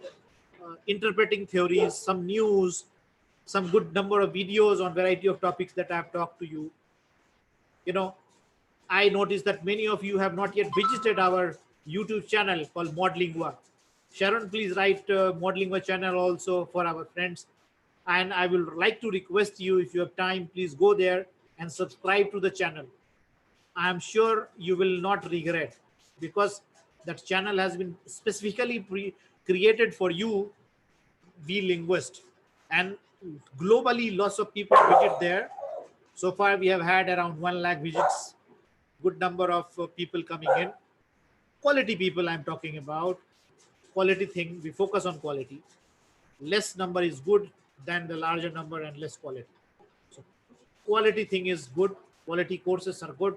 interpreting theories, some news, some good number of videos on variety of topics that I have talked to you. I noticed that many of you have not yet visited our YouTube channel called Modlingua. Sharon, please write Modlingua channel also for our friends. And I will like to request you, if you have time, please go there and subscribe to the channel. I am sure you will not regret, because that channel has been specifically created for you, be linguist. And globally, lots of people visit there. So far, we have had around 1 lakh visits, good number of people coming in. Quality people I'm talking about. Quality thing, we focus on quality. Less number is good than the larger number and less quality. So quality thing is good. Quality courses are good.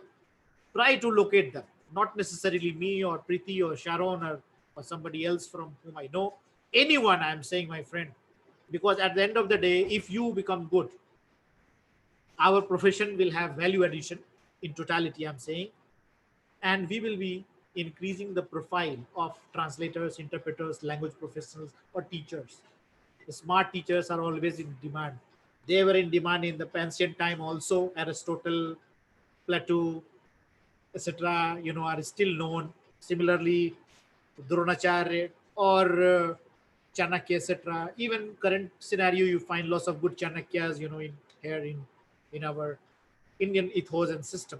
Try to locate them. Not necessarily me or Priti or Sharon or somebody else from whom I know. Anyone, I'm saying, my friend. Because at the end of the day, if you become good, our profession will have value addition in totality, I'm saying. And we will be increasing the profile of translators, interpreters, language professionals, or teachers. The smart teachers are always in demand. They were in demand in the ancient time also. Aristotle, Plato, etc., are still known. Similarly, Dronacharya or Chanakya, etc. Even current scenario, you find lots of good Chanakyas, in here in our Indian ethos and system.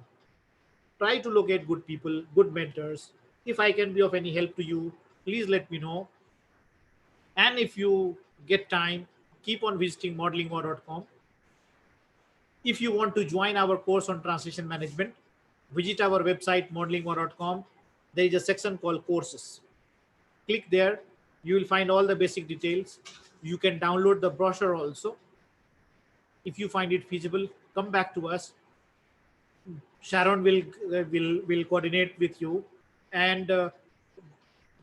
Try to locate good people, good mentors. If I can be of any help to you, please let me know. And if you get time, keep on visiting modlingua.com. If you want to join our course on translation management, visit our website modlingua.com. There is a section called courses. Click there. You will find all the basic details. You can download the brochure also. If you find it feasible, come back to us. Sharon will coordinate with you, and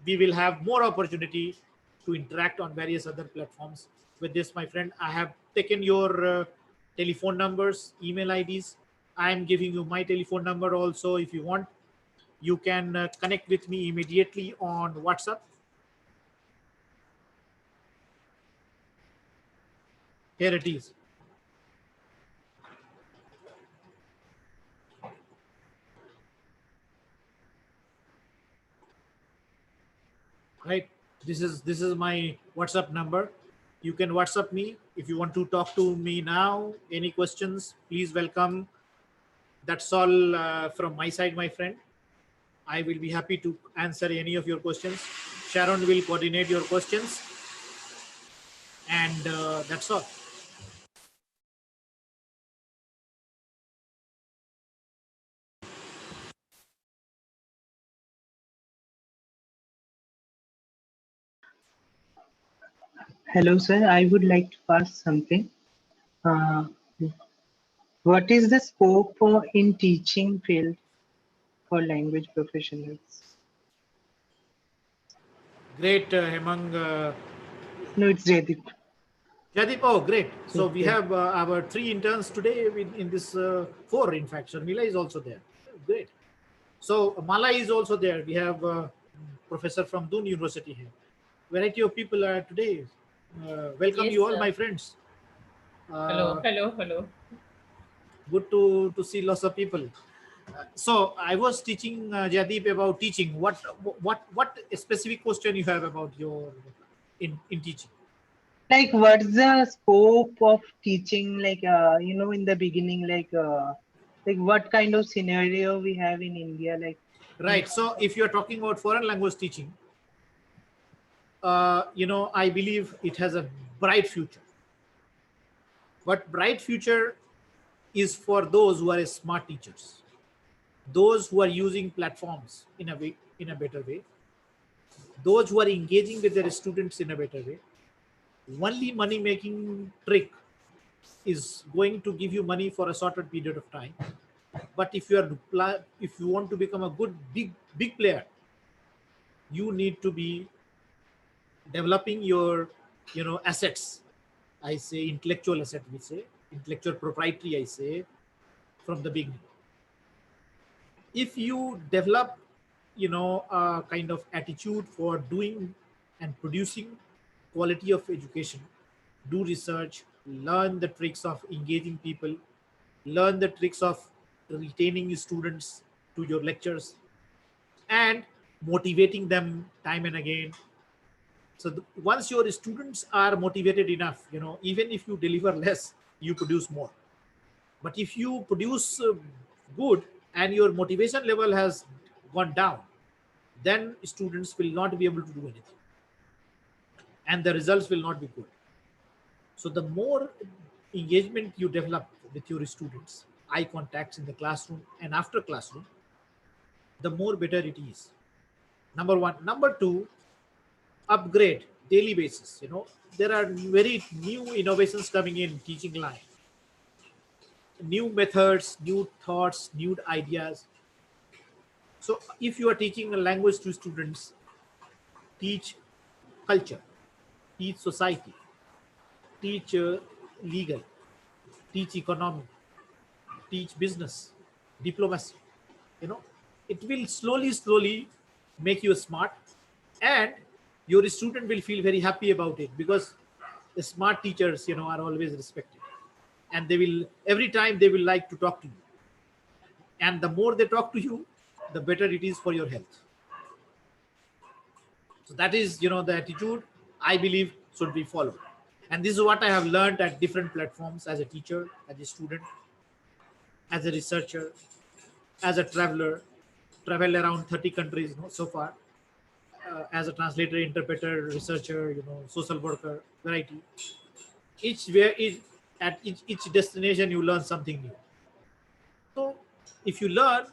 we will have more opportunity to interact on various other platforms. With this, my friend, I have taken your telephone numbers, email IDs. I am giving you my telephone number also. If you want, you can connect with me immediately on WhatsApp. Here it is. Right. This is my WhatsApp number. You can WhatsApp me if you want to talk to me now. Any questions, please welcome. That's all from my side, my friend. I will be happy to answer any of your questions. Sharon will coordinate your questions, and that's all. Hello, sir. I would like to ask something. Uh, what is the scope in teaching field for language professionals? Great, Hemang. No, it's Jaideep. Jadip, oh, great. So we Okay. have our 3 interns today in this 4, in fact. Sharmila is also there. Great. So Mala is also there. We have professor from Dun University here. Variety of people are today. Welcome Yes, you all, sir. my friends. Hello, Uh, hello, hello. Good to see lots of people. So I was teaching Jadip about teaching. What specific question you have about your in teaching? Like, what's the scope of teaching? Like, in the beginning, like what kind of scenario we have in India? Like, Right. So if you are talking about foreign language teaching, I believe it has a bright future. But bright future is for those who are smart teachers, those who are using platforms in a better way, those who are engaging with their students in a better way. Only money making trick is going to give you money for a shorter period of time. But if you want to become a good big player, you need to be developing your assets. I say intellectual asset, we say intellectual proprietary, I say, from the beginning. If you develop a kind of attitude for doing and producing quality of education, do research, learn the tricks of engaging people, learn the tricks of retaining students, to your lectures and motivating them time and again. So once your students are motivated enough, even if you deliver less, you produce more. But if you produce good and your motivation level has gone down, then students will not be able to do anything and the results will not be good. So the more engagement you develop with your students, eye contacts in the classroom and after classroom, the more better it is. Number one. Number two, upgrade daily basis. There are very new innovations coming in teaching line, new methods, new thoughts, new ideas. So if you are teaching a language to students, teach culture, teach society, teach legal, teach economy, teach business, diplomacy. you know it will slowly make you smart, and your student will feel very happy about it, because the smart teachers are always respected, and they will, every time they will like to talk to you, and the more they talk to you, the better it is for your health. So that is the attitude I believe should be followed. And this is what I have learned at different platforms, as a teacher, as a student, as a researcher, as a traveler, traveled around 30 countries so far, as a translator, interpreter, researcher, social worker, variety. Each destination you learn something new. So if you learn,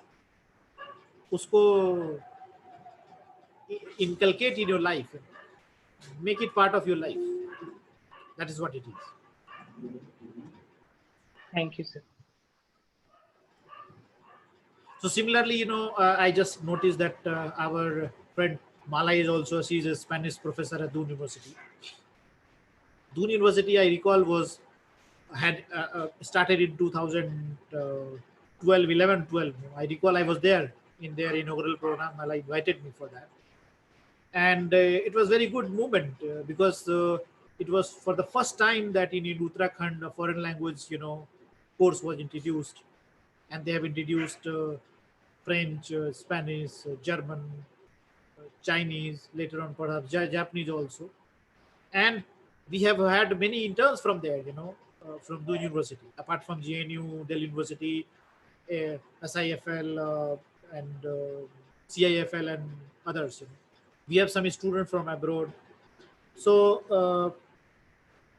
usko inculcate in your life, make it part of your life. That is what it is. Thank you, sir. So similarly, I just noticed that our friend Mala is also, she's a Spanish professor at Dun University. Dun University, I recall, had started in 2012, 11, 12. I recall I was there in their inaugural program. Mala invited me for that. And it was very good movement, because it was for the first time that in Uttarakhand a foreign language course was introduced, and they have introduced French, Spanish, German, Chinese, later on perhaps Japanese also. And we have had many interns from there, from the university, apart from GNU, Delhi University, SIFL, and CIFL, and others. We have some students from abroad. So,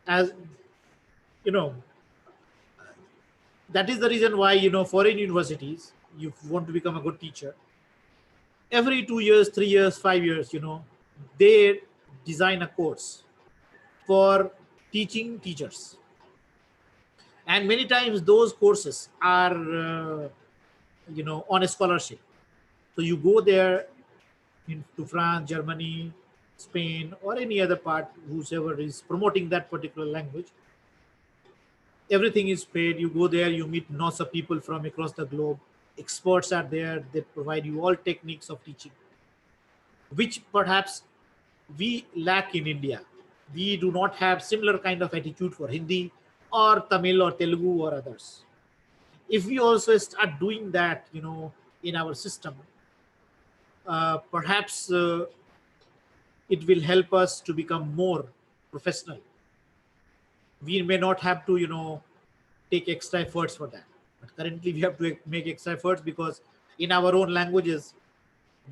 as you know, that is the reason why foreign universities, you want to become a good teacher, every 2 years, 3 years, 5 years, they design a course for teaching teachers, and many times those courses are on a scholarship. So you go there to France, Germany, Spain, or any other part, whosoever is promoting that particular language. Everything is paid. You go there, you meet lots of people from across the globe. Experts are there. They provide you all techniques of teaching, which perhaps we lack in India. We do not have similar kind of attitude for Hindi or Tamil or Telugu or others. If we also start doing that, in our system, perhaps it will help us to become more professional. We may not have to, take extra efforts for that. But currently we have to make extra efforts, because in our own languages,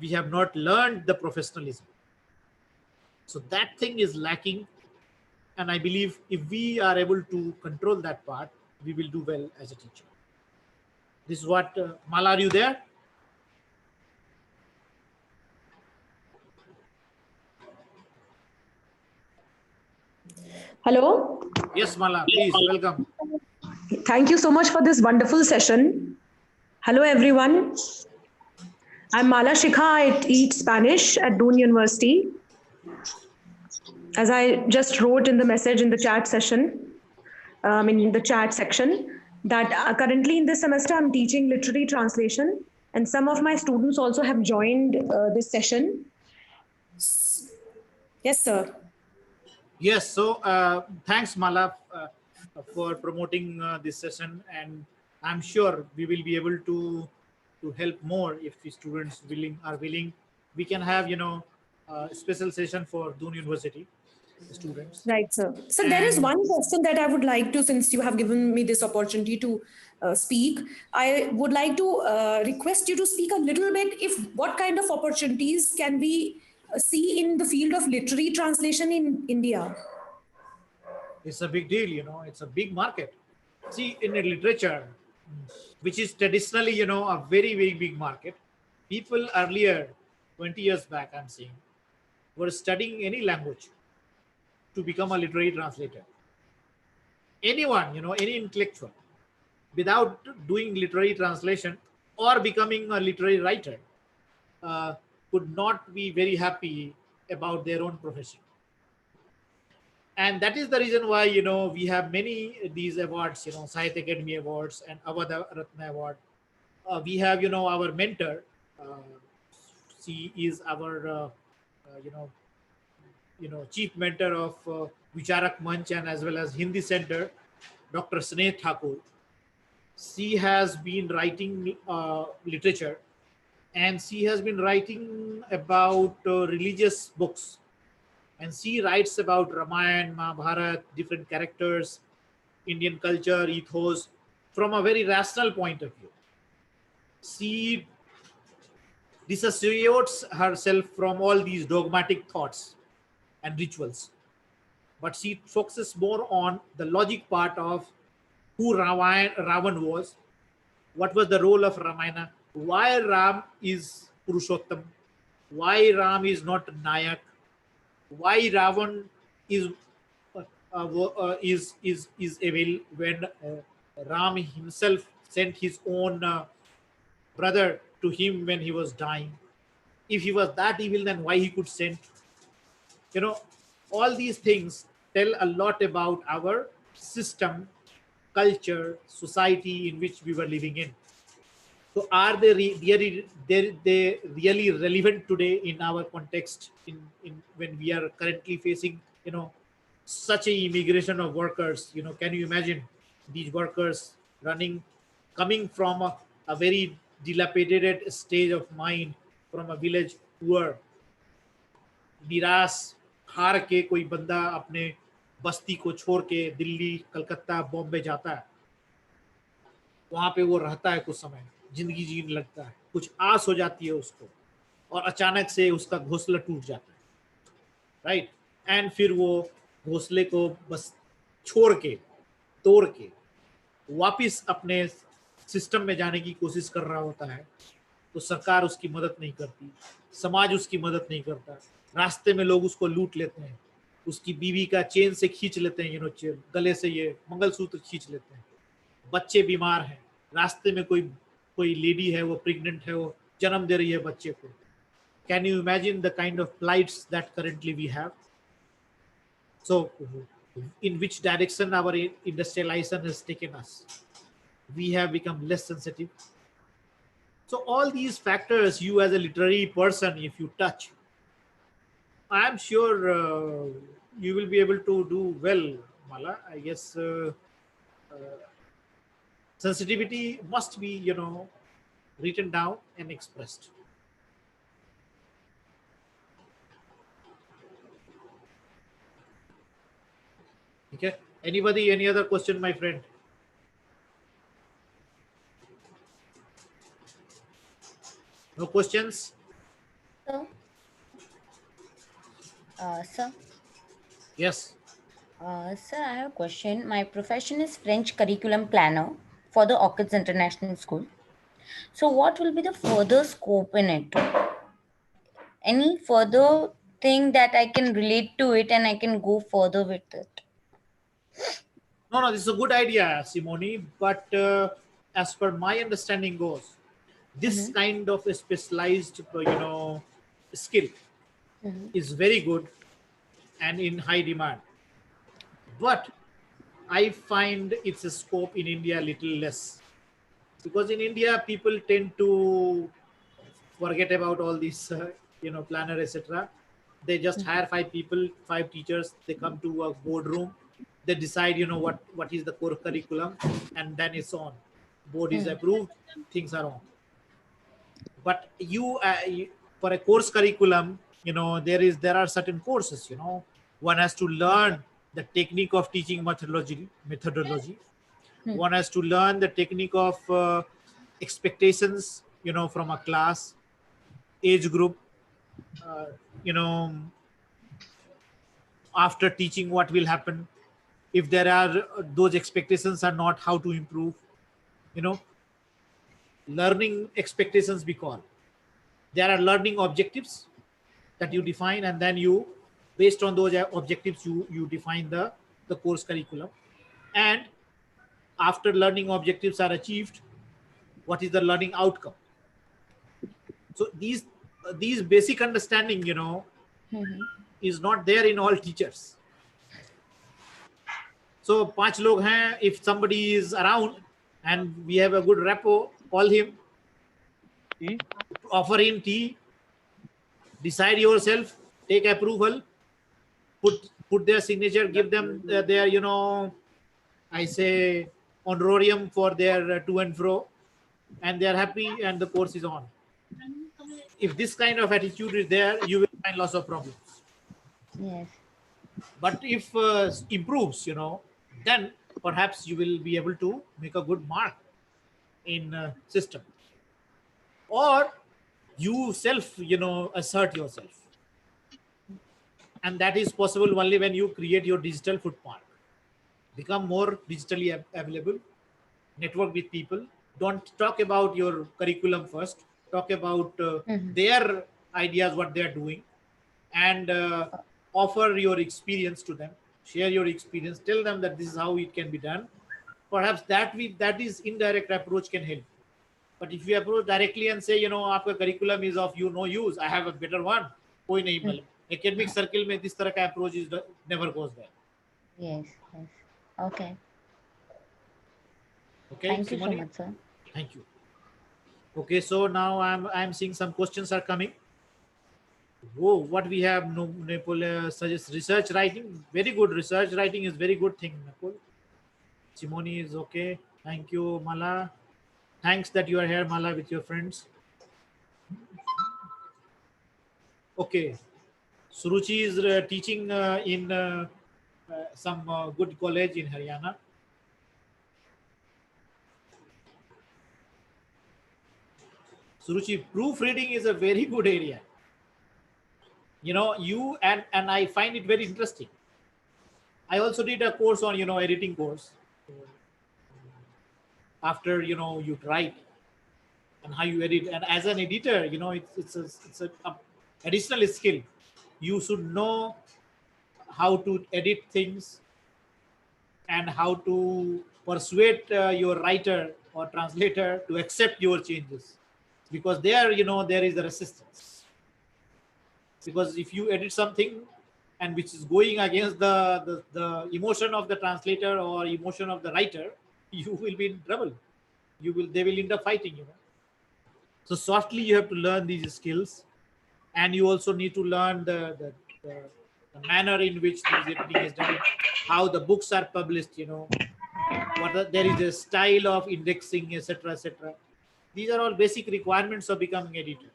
we have not learned the professionalism. So that thing is lacking. And I believe if we are able to control that part, we will do well as a teacher. This is what, Mala, are you there? Hello. Yes, Mala, please, welcome. Thank you so much for this wonderful session. Hello, everyone. I'm Mala Shikha. I teach Spanish at Dun University. As I just wrote in the message in the chat session, in the chat section, that currently in this semester, I'm teaching literary translation, and some of my students also have joined this session. Yes, sir. Yes, so thanks, Mala, for promoting this session, and I'm sure we will be able to to help more. If the students are willing, we can have specialization for Doon University students. Right, sir. So there is And one question that I would like to, since you have given me this opportunity to speak, I would like to request you to speak a little bit if what kind of opportunities can we see in the field of literary translation in India? it's a big deal, it's a big market. See, in a literature, which is traditionally, a very, very big market, people earlier, 20 years back, I'm saying, were studying any language to become a literary translator. Anyone, any intellectual, without doing literary translation or becoming a literary writer, uh, could not be very happy about their own profession. And that is the reason why we have many these awards, Sahitya Academy Awards and Avada Ratna Award. We have our mentor. She is our you know chief mentor of Vicharak Manch and as well as Hindi Center, Dr. Sneh Thakur. She has been writing literature, and she has been writing about religious books, and she writes about Ramayana, Mahabharata, different characters, Indian culture, ethos, from a very rational point of view. She disassociates herself from all these dogmatic thoughts and rituals, but she focuses more on the logic part of who Ravan was, what was the role of Ramayana, why Ram is Purushottam, why Ram is not Nayak, why Ravan is is evil when Ram himself sent his own brother to him when he was dying. If he was that evil, then why he could send? You know, all these things tell a lot about our system, culture, society in which we were living in. So, are they really relevant today in our context? In when we are currently facing, such a immigration of workers. Can you imagine these workers coming from a very dilapidated stage of mind, from a village poor, निराश, हार के कोई बंदा अपने बस्ती को छोड़ के दिल्ली, कलकत्ता, बॉम्बे जाता है, वहां पे वो रहता है कुछ समय, जिंदगी जीने लगता है, कुछ आस हो जाती है उसको, और अचानक से उसका घोंसला टूट जाता है, राइट? एंड फिर वो घोंसले को बस छोड़ के, तोड़ के वापिस अपने सिस्टम में जाने की कोशिश कर रहा होता है, तो सरकार उसकी मदद नहीं करती, समाज उसकी मदद नहीं करता, रास्ते में लोग उसको लूट लेते हैं, उसकी बीवी का चेन से खींच लेते हैं, गले से ये मंगलसूत्र खींच लेते हैं, बच्चे बीमार हैं, रास्ते में कोई लेडी है, वो प्रेग्नेंट है, वो जन्म दे रही है बच्चे को. Can you imagine the kind of plights that currently we have? So, in which direction our industrialization has taken us? We have become less sensitive. So, all these factors, you as a literary person, if you touch, I am sure you will be able to do well, Mala. I guess sensitivity must be, written down and expressed. Okay. Anybody, any other question, my friend? No questions? So, sir, Yes. sir, I have a question. My profession is French curriculum planner for the Orchids International School. So, what will be the further scope in it? Any further thing that I can relate to it and I can go further with it? No, this is a good idea, Simone. But as per my understanding goes, this kind of a specialized, skill is very good and in high demand. But I find its scope in India a little less, because in India people tend to forget about all these, planner, etc. They just hire 5 people, 5 teachers. They come to a boardroom. They decide, what is the core curriculum, and then it's on. Board is approved. Things are on. But for a course curriculum, there are certain courses. One has to learn the technique of teaching methodology. One has to learn the technique of expectations, from a class, age group, uh, you know after teaching what will happen if there are those expectations are not, how to improve. you know Learning expectations, we call. There are learning objectives that you define, and then you, based on those objectives, you define the course curriculum. And after learning objectives are achieved, what is the learning outcome? So these basic understanding, is not there in all teachers. So 5 log hain, if somebody is around and we have a good rapport, call him, offer him tea, decide yourself, take approval, put their signature, give them their, I say, honorarium for their to and fro, and they are happy and the course is on. If this kind of attitude is there, you will find lots of problems. Yes. But if improves, then perhaps you will be able to make a good mark in system, or you self, assert yourself. And that is possible only when you create your digital footmark. Become more digitally available, network with people. Don't talk about your curriculum first. Talk about their ideas, what they are doing, and offer your experience to them. Share your experience. Tell them that this is how it can be done. Perhaps that is indirect approach can help. But if you approach directly and say, आपका curriculum is of no use, I have a better one, कोई नहीं मतलब. Academic circle में this तरह का approach is never goes well. Yes. Okay. Okay. Thank you so Simone? much, sir. Thank you. Okay, so now I'm seeing some questions are coming. Whoa, what we have? No, Nepal suggests research writing. Very good. Research writing is very good thing, Nepal. Simone is okay. Thank you, Mala. Thanks that you are here, Mala, with your friends. Okay. Suruchi is teaching in some good college in Haryana. Suruchi, proofreading is a very good area. You and I find it very interesting. I also did a course on, editing course. After, you write and how you edit. And as an editor, it's a additional skill. You should know how to edit things and how to persuade your writer or translator to accept your changes, because there is a resistance. Because if you edit something and which is going against the emotion of the translator or emotion of the writer, you will be in trouble. They will end up fighting. So softly you have to learn these skills, and you also need to learn the manner in which this editing is done, how the books are published. There is a style of indexing, etc., etc. These are all basic requirements of becoming editor.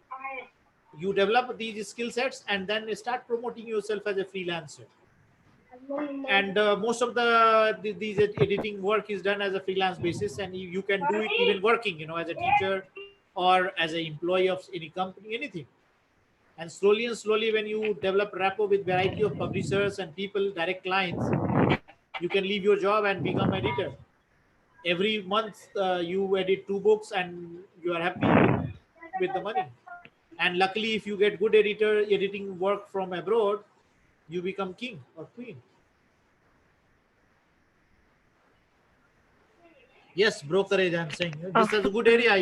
You develop these skill sets and then start promoting yourself as a freelancer. And most of these editing work is done as a freelance basis, and you can do it even working, as a teacher or as an employee of any company, anything. And slowly, when you develop rapport with variety of publishers and people, direct clients, you can leave your job and become editor. Every month you edit 2 books and you are happy with the money. And luckily, if you get good editing work from abroad, you become king or queen. Yes, brokerage, I'm saying. This is a good area,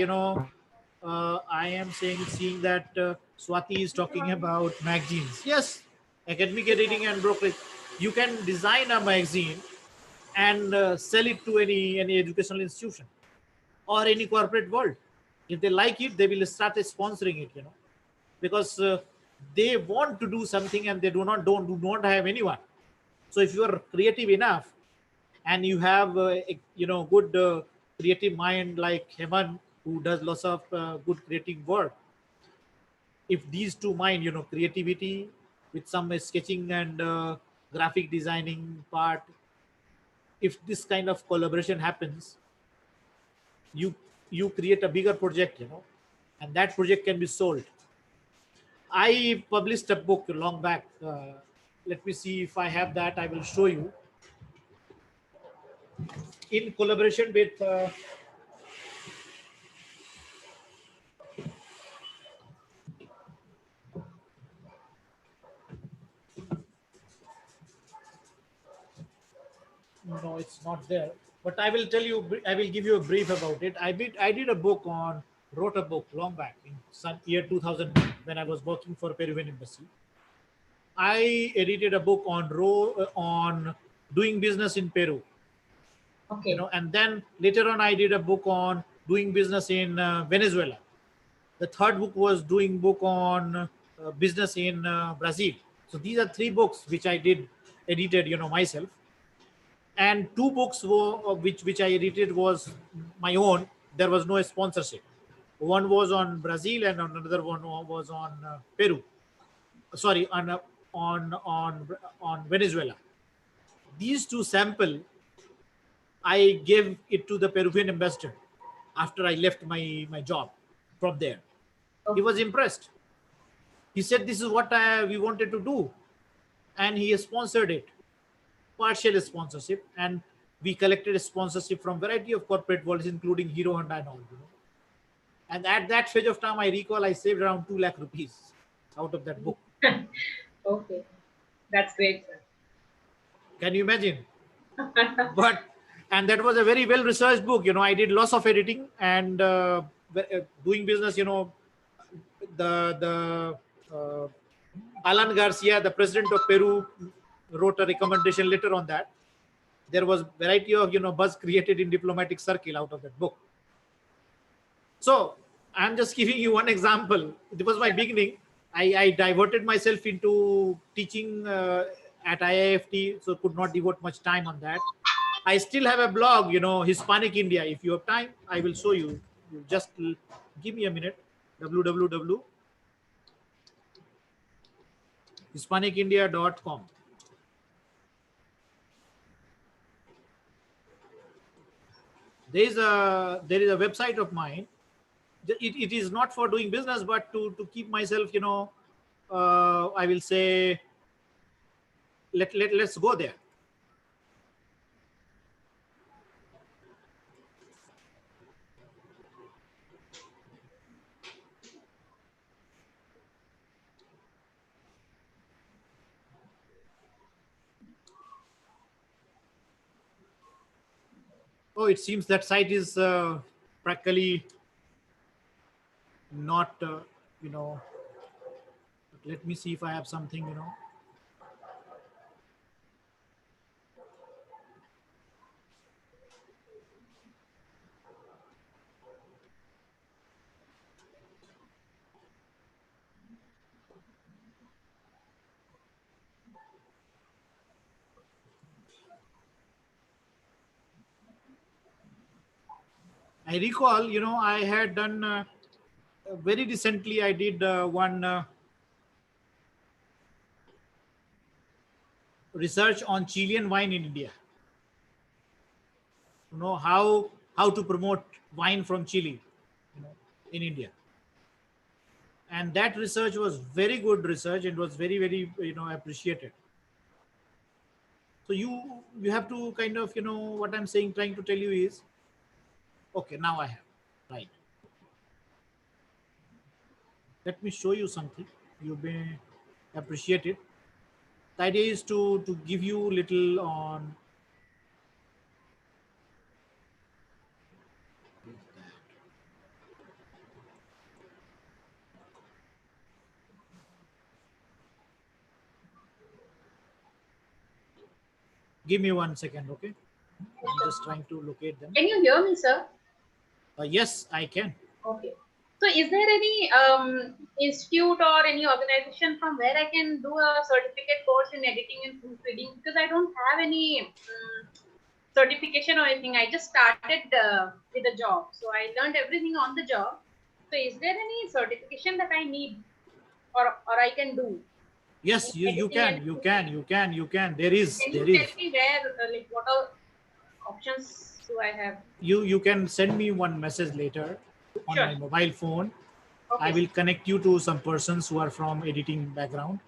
I am seeing that Swati is talking about magazines. Yes, academic editing and brokerage. You can design a magazine and sell it to any educational institution or any corporate world. If they like it, they will start sponsoring it, because they want to do something and they do not have anyone. So if you are creative enough and you have good creative mind like Heman, who does lots of good creative work, if these two mind, creativity with some sketching and graphic designing part, if this kind of collaboration happens, you you create a bigger project, and that project can be sold. I published a book long back. Let me see if I have that. I will show you. In collaboration with no, it's not there. But I will tell you. I will give you a brief about it. I did a book on wrote a book long back in some year 2000 when I was working for Peruvian embassy. I edited a book on doing business in Peru, Okay. and then later on I did a book on doing business in Venezuela. The third book was doing book on business in Brazil. So these are three books which I did edited, myself, and two books which I edited was my own. There was no sponsorship. One was on Brazil and another one was on Peru. Sorry, on Venezuela. These two sample I gave it to the Peruvian ambassador after I left my job from there. He was impressed. He said, "This is what we wanted to do," and he sponsored it, partial sponsorship, and we collected a sponsorship from variety of corporate worlds, including Hero Honda and all. And at that stage of time, I recall I saved around 2 lakh rupees out of that book. Okay. That's great, sir. Can you imagine? But and that was a very well researched book. I did lots of editing and doing business. The Alan Garcia, the president of Peru, wrote a recommendation letter on that. There was variety of buzz created in diplomatic circle out of that book. So I'm just giving you one example. It was my beginning. I diverted myself into teaching at IIFT, so could not devote much time on that. I still have a blog, Hispanic India. If you have time, I will show you. You just give me a minute. www.hispanicindia.com. There is a website of mine. It is not for doing business, but to keep myself, I will say, let's go there. Oh, it seems that site is practically not, let me see if I have something. I recall, I had done very recently, I did one research on Chilean wine in India. How to promote wine from Chile, in India. And that research was very good research and was very, very, appreciated. So you have to kind of, what I'm saying, trying to tell you is, okay, now I have, right. Let me show you something. You may appreciate it. The idea is to give you little on. Give me 1 second, okay? I'm just trying to locate them. Can you hear me, sir? Yes, I can. Okay. So is there any institute or any organization from where I can do a certificate course in editing and proofreading? Because I don't have any certification or anything. I just started with a job. So I learned everything on the job. So is there any certification that I need? or I can do? Yes, you Editing can, and you proofreading. can, you can. There is, Can you there is. tell me where, like, what are options do I have? You can send me one message later on Sure. my mobile phone. I Okay, will sir. connect you to some persons who are from editing background.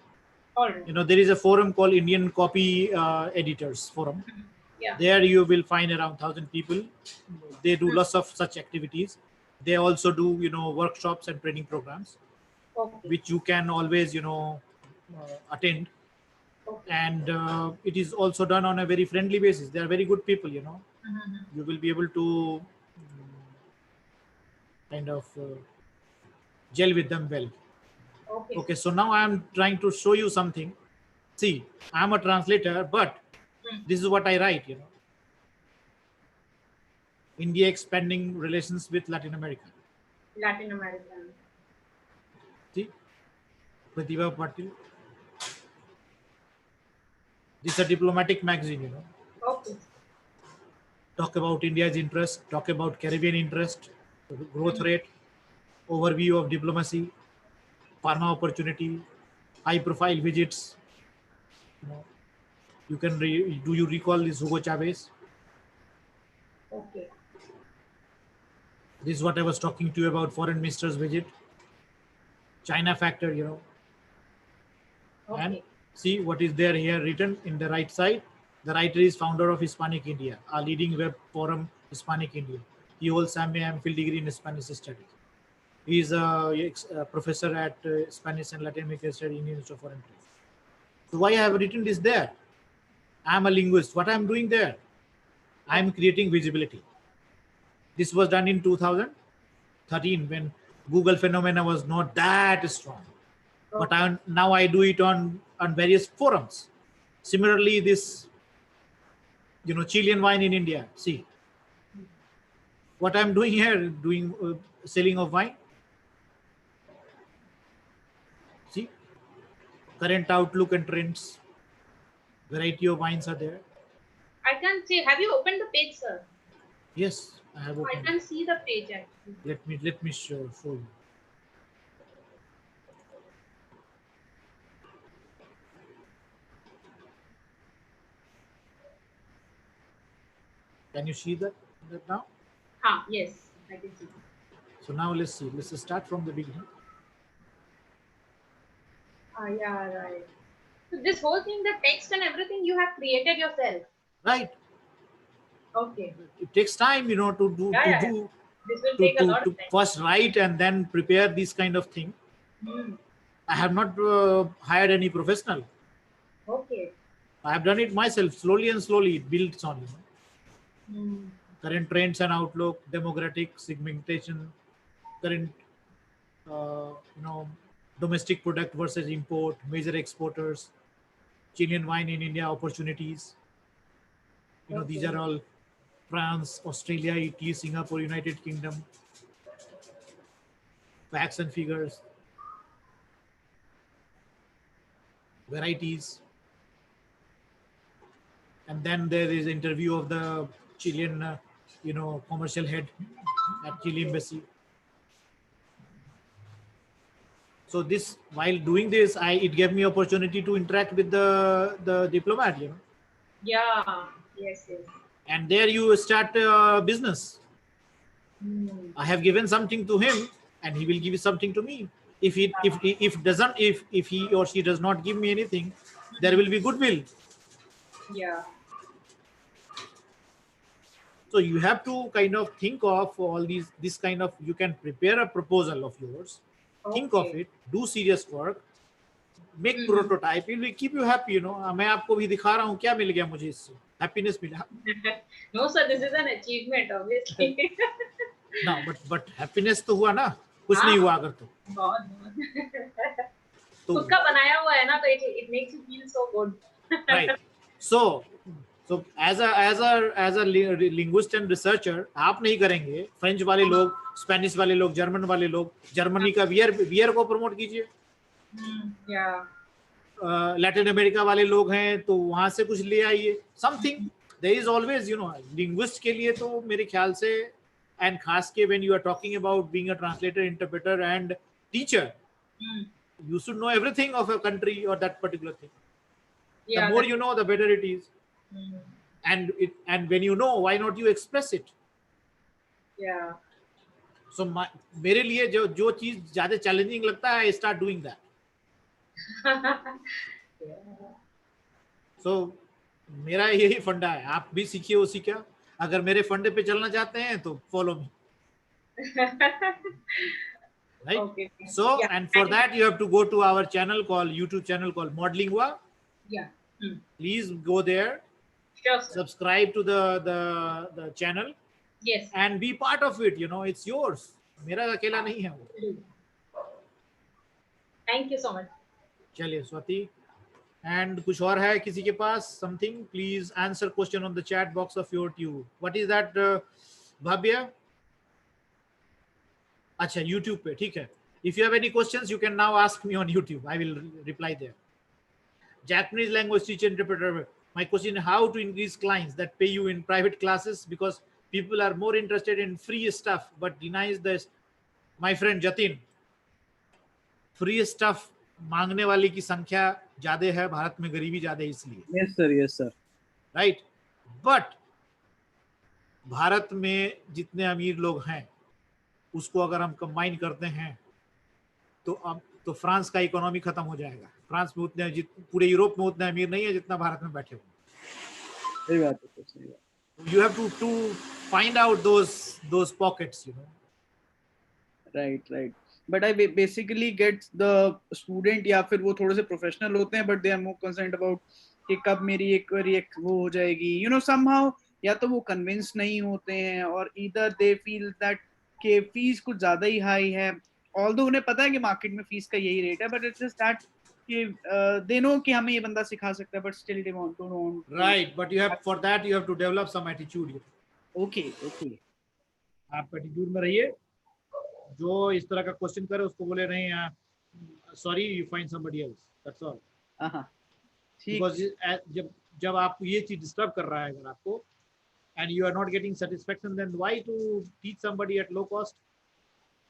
All right. You know, there is a forum called Indian Copy Editors Forum. Yeah. There you will find around 1,000 people. They do lots of such activities. They also do, you know, workshops and training programs, Okay. which you can always, you know, attend. Okay. And it is also done on a very friendly basis. They are very good people, you know. Mhm. You will be able to kind of gel with them well. Okay, Okay, sir. so now I am trying to show you something. See, I am a translator, but Hmm. this is what I write, you know. India expanding relations with Latin America. Latin American. See, Pratibha Patil. This is a diplomatic magazine, you know. Okay. Talk about India's interest, talk about Caribbean interest, growth Mhm. rate, overview of diplomacy, pharma opportunity, high profile visits. You know, you can do you recall this Hugo Chavez? Okay. This is what I was talking to you about foreign minister's visit, China factor, you know. And Okay. see what is there here written in the right side. The writer is founder of Hispanic India, a leading web forum, Hispanic India. He holds MA/MPhil degree in Spanish studies. He is a professor at Spanish and Latin American Studies in University of Foreign Affairs. So why I have written this there? I am a linguist. What I am doing there? I am creating visibility. This was done in 2013 when Google phenomena was not that strong. But now I do it on various forums. Similarly, this, you know, Chilean wine in India. See what I'm doing here, doing selling of wine. See, current outlook and trends. Variety of wines are there. I can see. Have you opened the page, sir? Yes, I have I opened can it. see the page actually. Let me show you. Can you see that now? Yes, I can see. So now let's see. Let's start from the beginning. Yeah, right. So this whole thing, the text and everything, you have created yourself. Right. Okay. It takes time, you know, to do Yeah, to yeah, yeah. do This will take a lot of to time. first write and then prepare this kind of thing. Hmm. I have not hired any professional. Okay. I have done it myself. Slowly and slowly, it builds on, you know, Hmm. current trends and outlook, demographic segmentation, current, you know, domestic product versus import, major exporters, Chilean wine in India opportunities. You know, these Okay. are all France, Australia, Italy, Singapore, United Kingdom, facts and figures, varieties. And then there is interview of the Chilean, you know, commercial head at Chile embassy. So this, while doing this, it gave me opportunity to interact with the diplomat, you know, Yeah. Yes, yes. and there you start business. Hmm. I have given something to him, and he will give something to me. If he or she does not give me anything, there will be goodwill. Yeah. So you have to kind of think of all these, this kind of, you can prepare a proposal of yours, think of Okay. it, do serious work, make Mm-hmm. prototype, it will keep you happy, you know. मैं आपको भी दिखा रहा हूँ क्या मिल गया मुझे इससे, happiness मिला. No, sir, this is an achievement, obviously. ना but happiness तो हुआ ना, कुछ नहीं हाँ, हुआ अगर तो बहुत बहुत तो खुद का बनाया हुआ है ना, तो it makes you feel so good. right. So as a linguist and researcher, आप नहीं करेंगे, फ्रेंच वाले लोग, स्पेनिश वाले लोग, जर्मन वाले लोग, जर्मनी का बियर को प्रमोट कीजिए. Yeah. लैटिन अमेरिका वाले लोग हैं तो वहां से कुछ ले आइए, something. There is always, you know, linguist के लिए तो मेरे ख्याल से, एंड खास के when you are talking about being a translator, interpreter and teacher, you should know everything of a country or that particular thing. The Yeah, more you know, the better it is. Mhm. And when you know, why not you express it? Yeah. So मेरे लिए जो चीज ज्यादा challenging लगता है, I start doing that. Yeah. So मेरा यही फंडा है, आप भी सीखिए उसी का. अगर मेरे फंडे पे चलना चाहते हैं तो follow me. Right? Okay. So, Yeah. and for that you have to go to our YouTube channel called Modlingua. Yeah. Please go there, Sure, sir. subscribe to the channel Yes. and be part of it. You know, it's yours. मेरा अकेला नहीं है वो. Thank you so much. चलिए Swati. And कुछ और है किसी के पास? Something? Please answer question on the chat box of your tube. What is that, Bhatia? अच्छा, YouTube पे, ठीक है. If you have any questions, you can now ask me on YouTube. I will reply there. Japanese language teacher interpreter. My question is how to increase clients that pay you in private classes, because people are more interested in free stuff but denies this. My friend Jatin, free stuff मांगने वाले की संख्या ज्यादा है भारत में, गरीबी ज्यादा है इसलिए. Yes sir. Right? But Bharat में जितने अमीर लोग हैं उसको अगर हम कंबाइन करते हैं तो फ्रांस का इकोनॉमी खत्म हो जाएगा. फ्रांस में उतने, पूरे यूरोप में उतने अमीर नहीं है जितना भारत में बैठे हुए. सही बात है, सही बात. You have to find out those pockets, you know. Right. But I basically get the student या फिर वो थोड़े से प्रोफेशनल होते हैं, but they are more concerned about कि कब मेरी एक वो हो जाएगी, you know, somehow या तो वो कन्विंस नहीं होते हैं, और either they feel that कि फीस कुछ ज्यादा ही हाई है, although उन्हें पता है कि मार्केट में फीस का यही रेट है, but it's just that कि they know कि हमें ये बंदा सिखा सकता है, but still they want to know. Right, but for that you have to develop some attitude. Okay. आप एटीट्यूड में रहिए. जो इस तरह का क्वेश्चन करे उसको बोले नहीं, sorry, you find somebody else, that's all. Because जब आप ये चीज डिस्टर्ब कर रहा है अगर आपको, and you are not getting satisfaction, then why to teach somebody at low cost?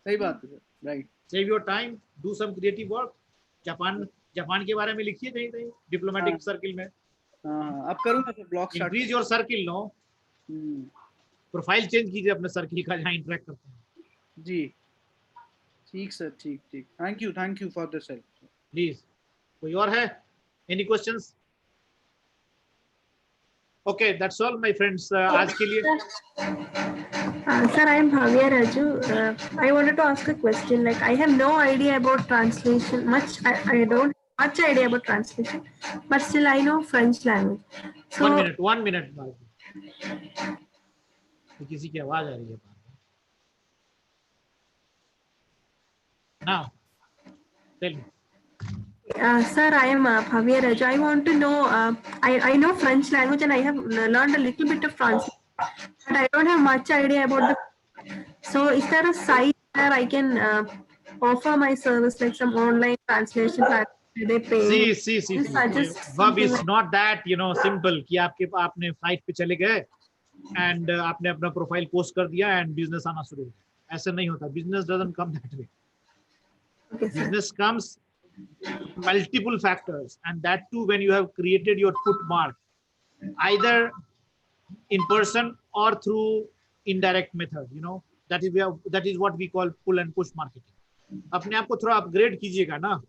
सही बात है, right. Save your time, do some creative work. Japan के बारे में लिखिए कहीं डिप्लोमेटिक सर्किल में. अब करूंगा तो blog start. Increase your circle, no? Profile change कीजिए अपने सर्किल का जहाँ इंटरेक्ट करते हैं. जी ठीक सर, ठीक. Thank you for this help. Please. कोई और है? Any questions? Okay, that's all, my friends. आज के लिए. Sir, I am Bhatia Raju. I wanted to ask a question. Like, I have no idea about translation. I don't have much idea about translation, but still I know French language. So, 1 minute. तो किसी की आवाज आ रही है. Now, tell me. Sir, I am Bhatia Raju. I want to know, I know French language and I have learned a little bit of French, but I don't have much idea about the. So, is there a site where I can offer my service, like some online translation platform they pay? See. Verb is not that, simple कि आपने site पे चले गए and आपने अपना profile post कर दिया and business आना शुरू हो गया. ऐसे नहीं होता. Business doesn't come that way. Okay, sir. Business comes multiple factors, and that too when you have created your footmark, either in person or through indirect method. That is what we call pull and push marketing. अपने आप को थोड़ा upgrade कीजिएगा ना.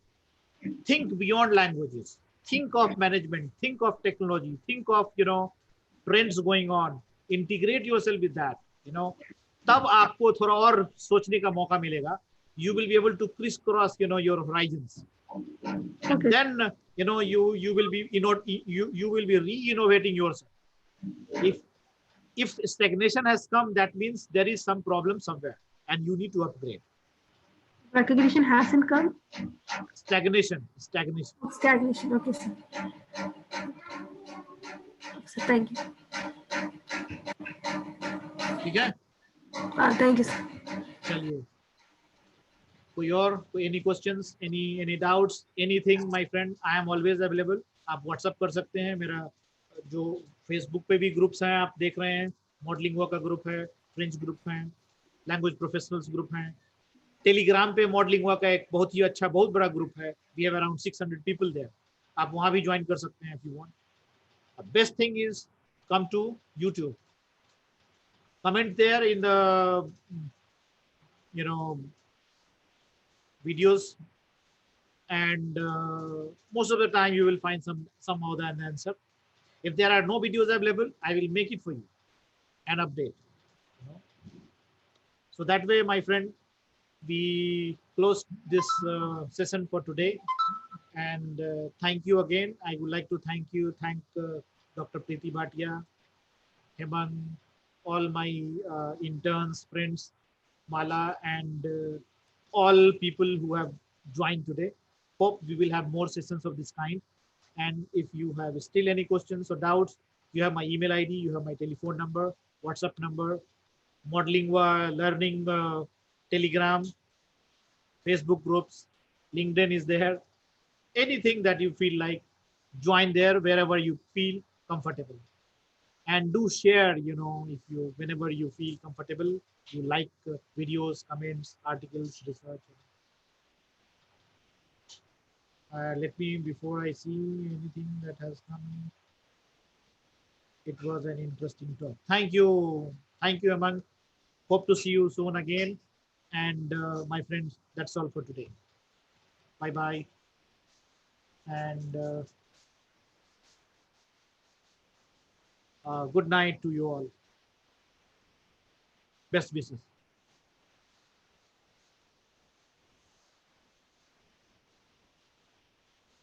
Think beyond languages. Think of management. Think of technology. Think of trends going on. Integrate yourself with that. तब आपको थोड़ा और सोचने का मौका मिलेगा. You will be able to crisscross your horizons. And then you will be you will be re-innovating yourself. If stagnation has come, that means there is some problem somewhere and you need to upgrade. Recognition hasn't come? Stagnation. Stagnation. Okay, sir. So, thank you. ठीक है? Thank you, sir. चलिए. कोई any questions, any doubts, anything, my friend, I am always available. आप WhatsApp कर सकते हैं. मेरा जो Facebook पे भी ग्रुप्स हैं आप देख रहे हैं. मॉडलिंगवा का ग्रुप है, फ्रेंच ग्रुप है, लैंग्वेज प्रोफेशनल्स ग्रुप हैं. टेलीग्राम पे मॉडलिंगवा का एक बहुत ही अच्छा बहुत बड़ा ग्रुप है. We have around 600 people there. आप वहां भी ज्वाइन कर सकते हैं if you want. The best thing is come to YouTube. Comment there in the you know videos, and most of the time you will find somehow the answer. If there are no videos available, I will make it for you and update. You know? So that way, my friend, we close this session for today. And thank you again. I would like to thank Dr. Ptiti Bhatia, Heman, all my interns, friends, Mala, and all people who have joined today. Hope we will have more sessions of this kind. And if you have still any questions or doubts, you have my email ID, you have my telephone number, WhatsApp number, Modlingua, Learning, Telegram, Facebook groups, LinkedIn is there. Anything that you feel like, join there wherever you feel comfortable. And do share, if you, whenever you feel comfortable, you like videos, comments, articles, research. Let me, before I see anything that has come, it was an interesting talk. Thank you. Thank you, Aman. Hope to see you soon again. And my friends, that's all for today. Bye bye. And good night to you all. Best wishes.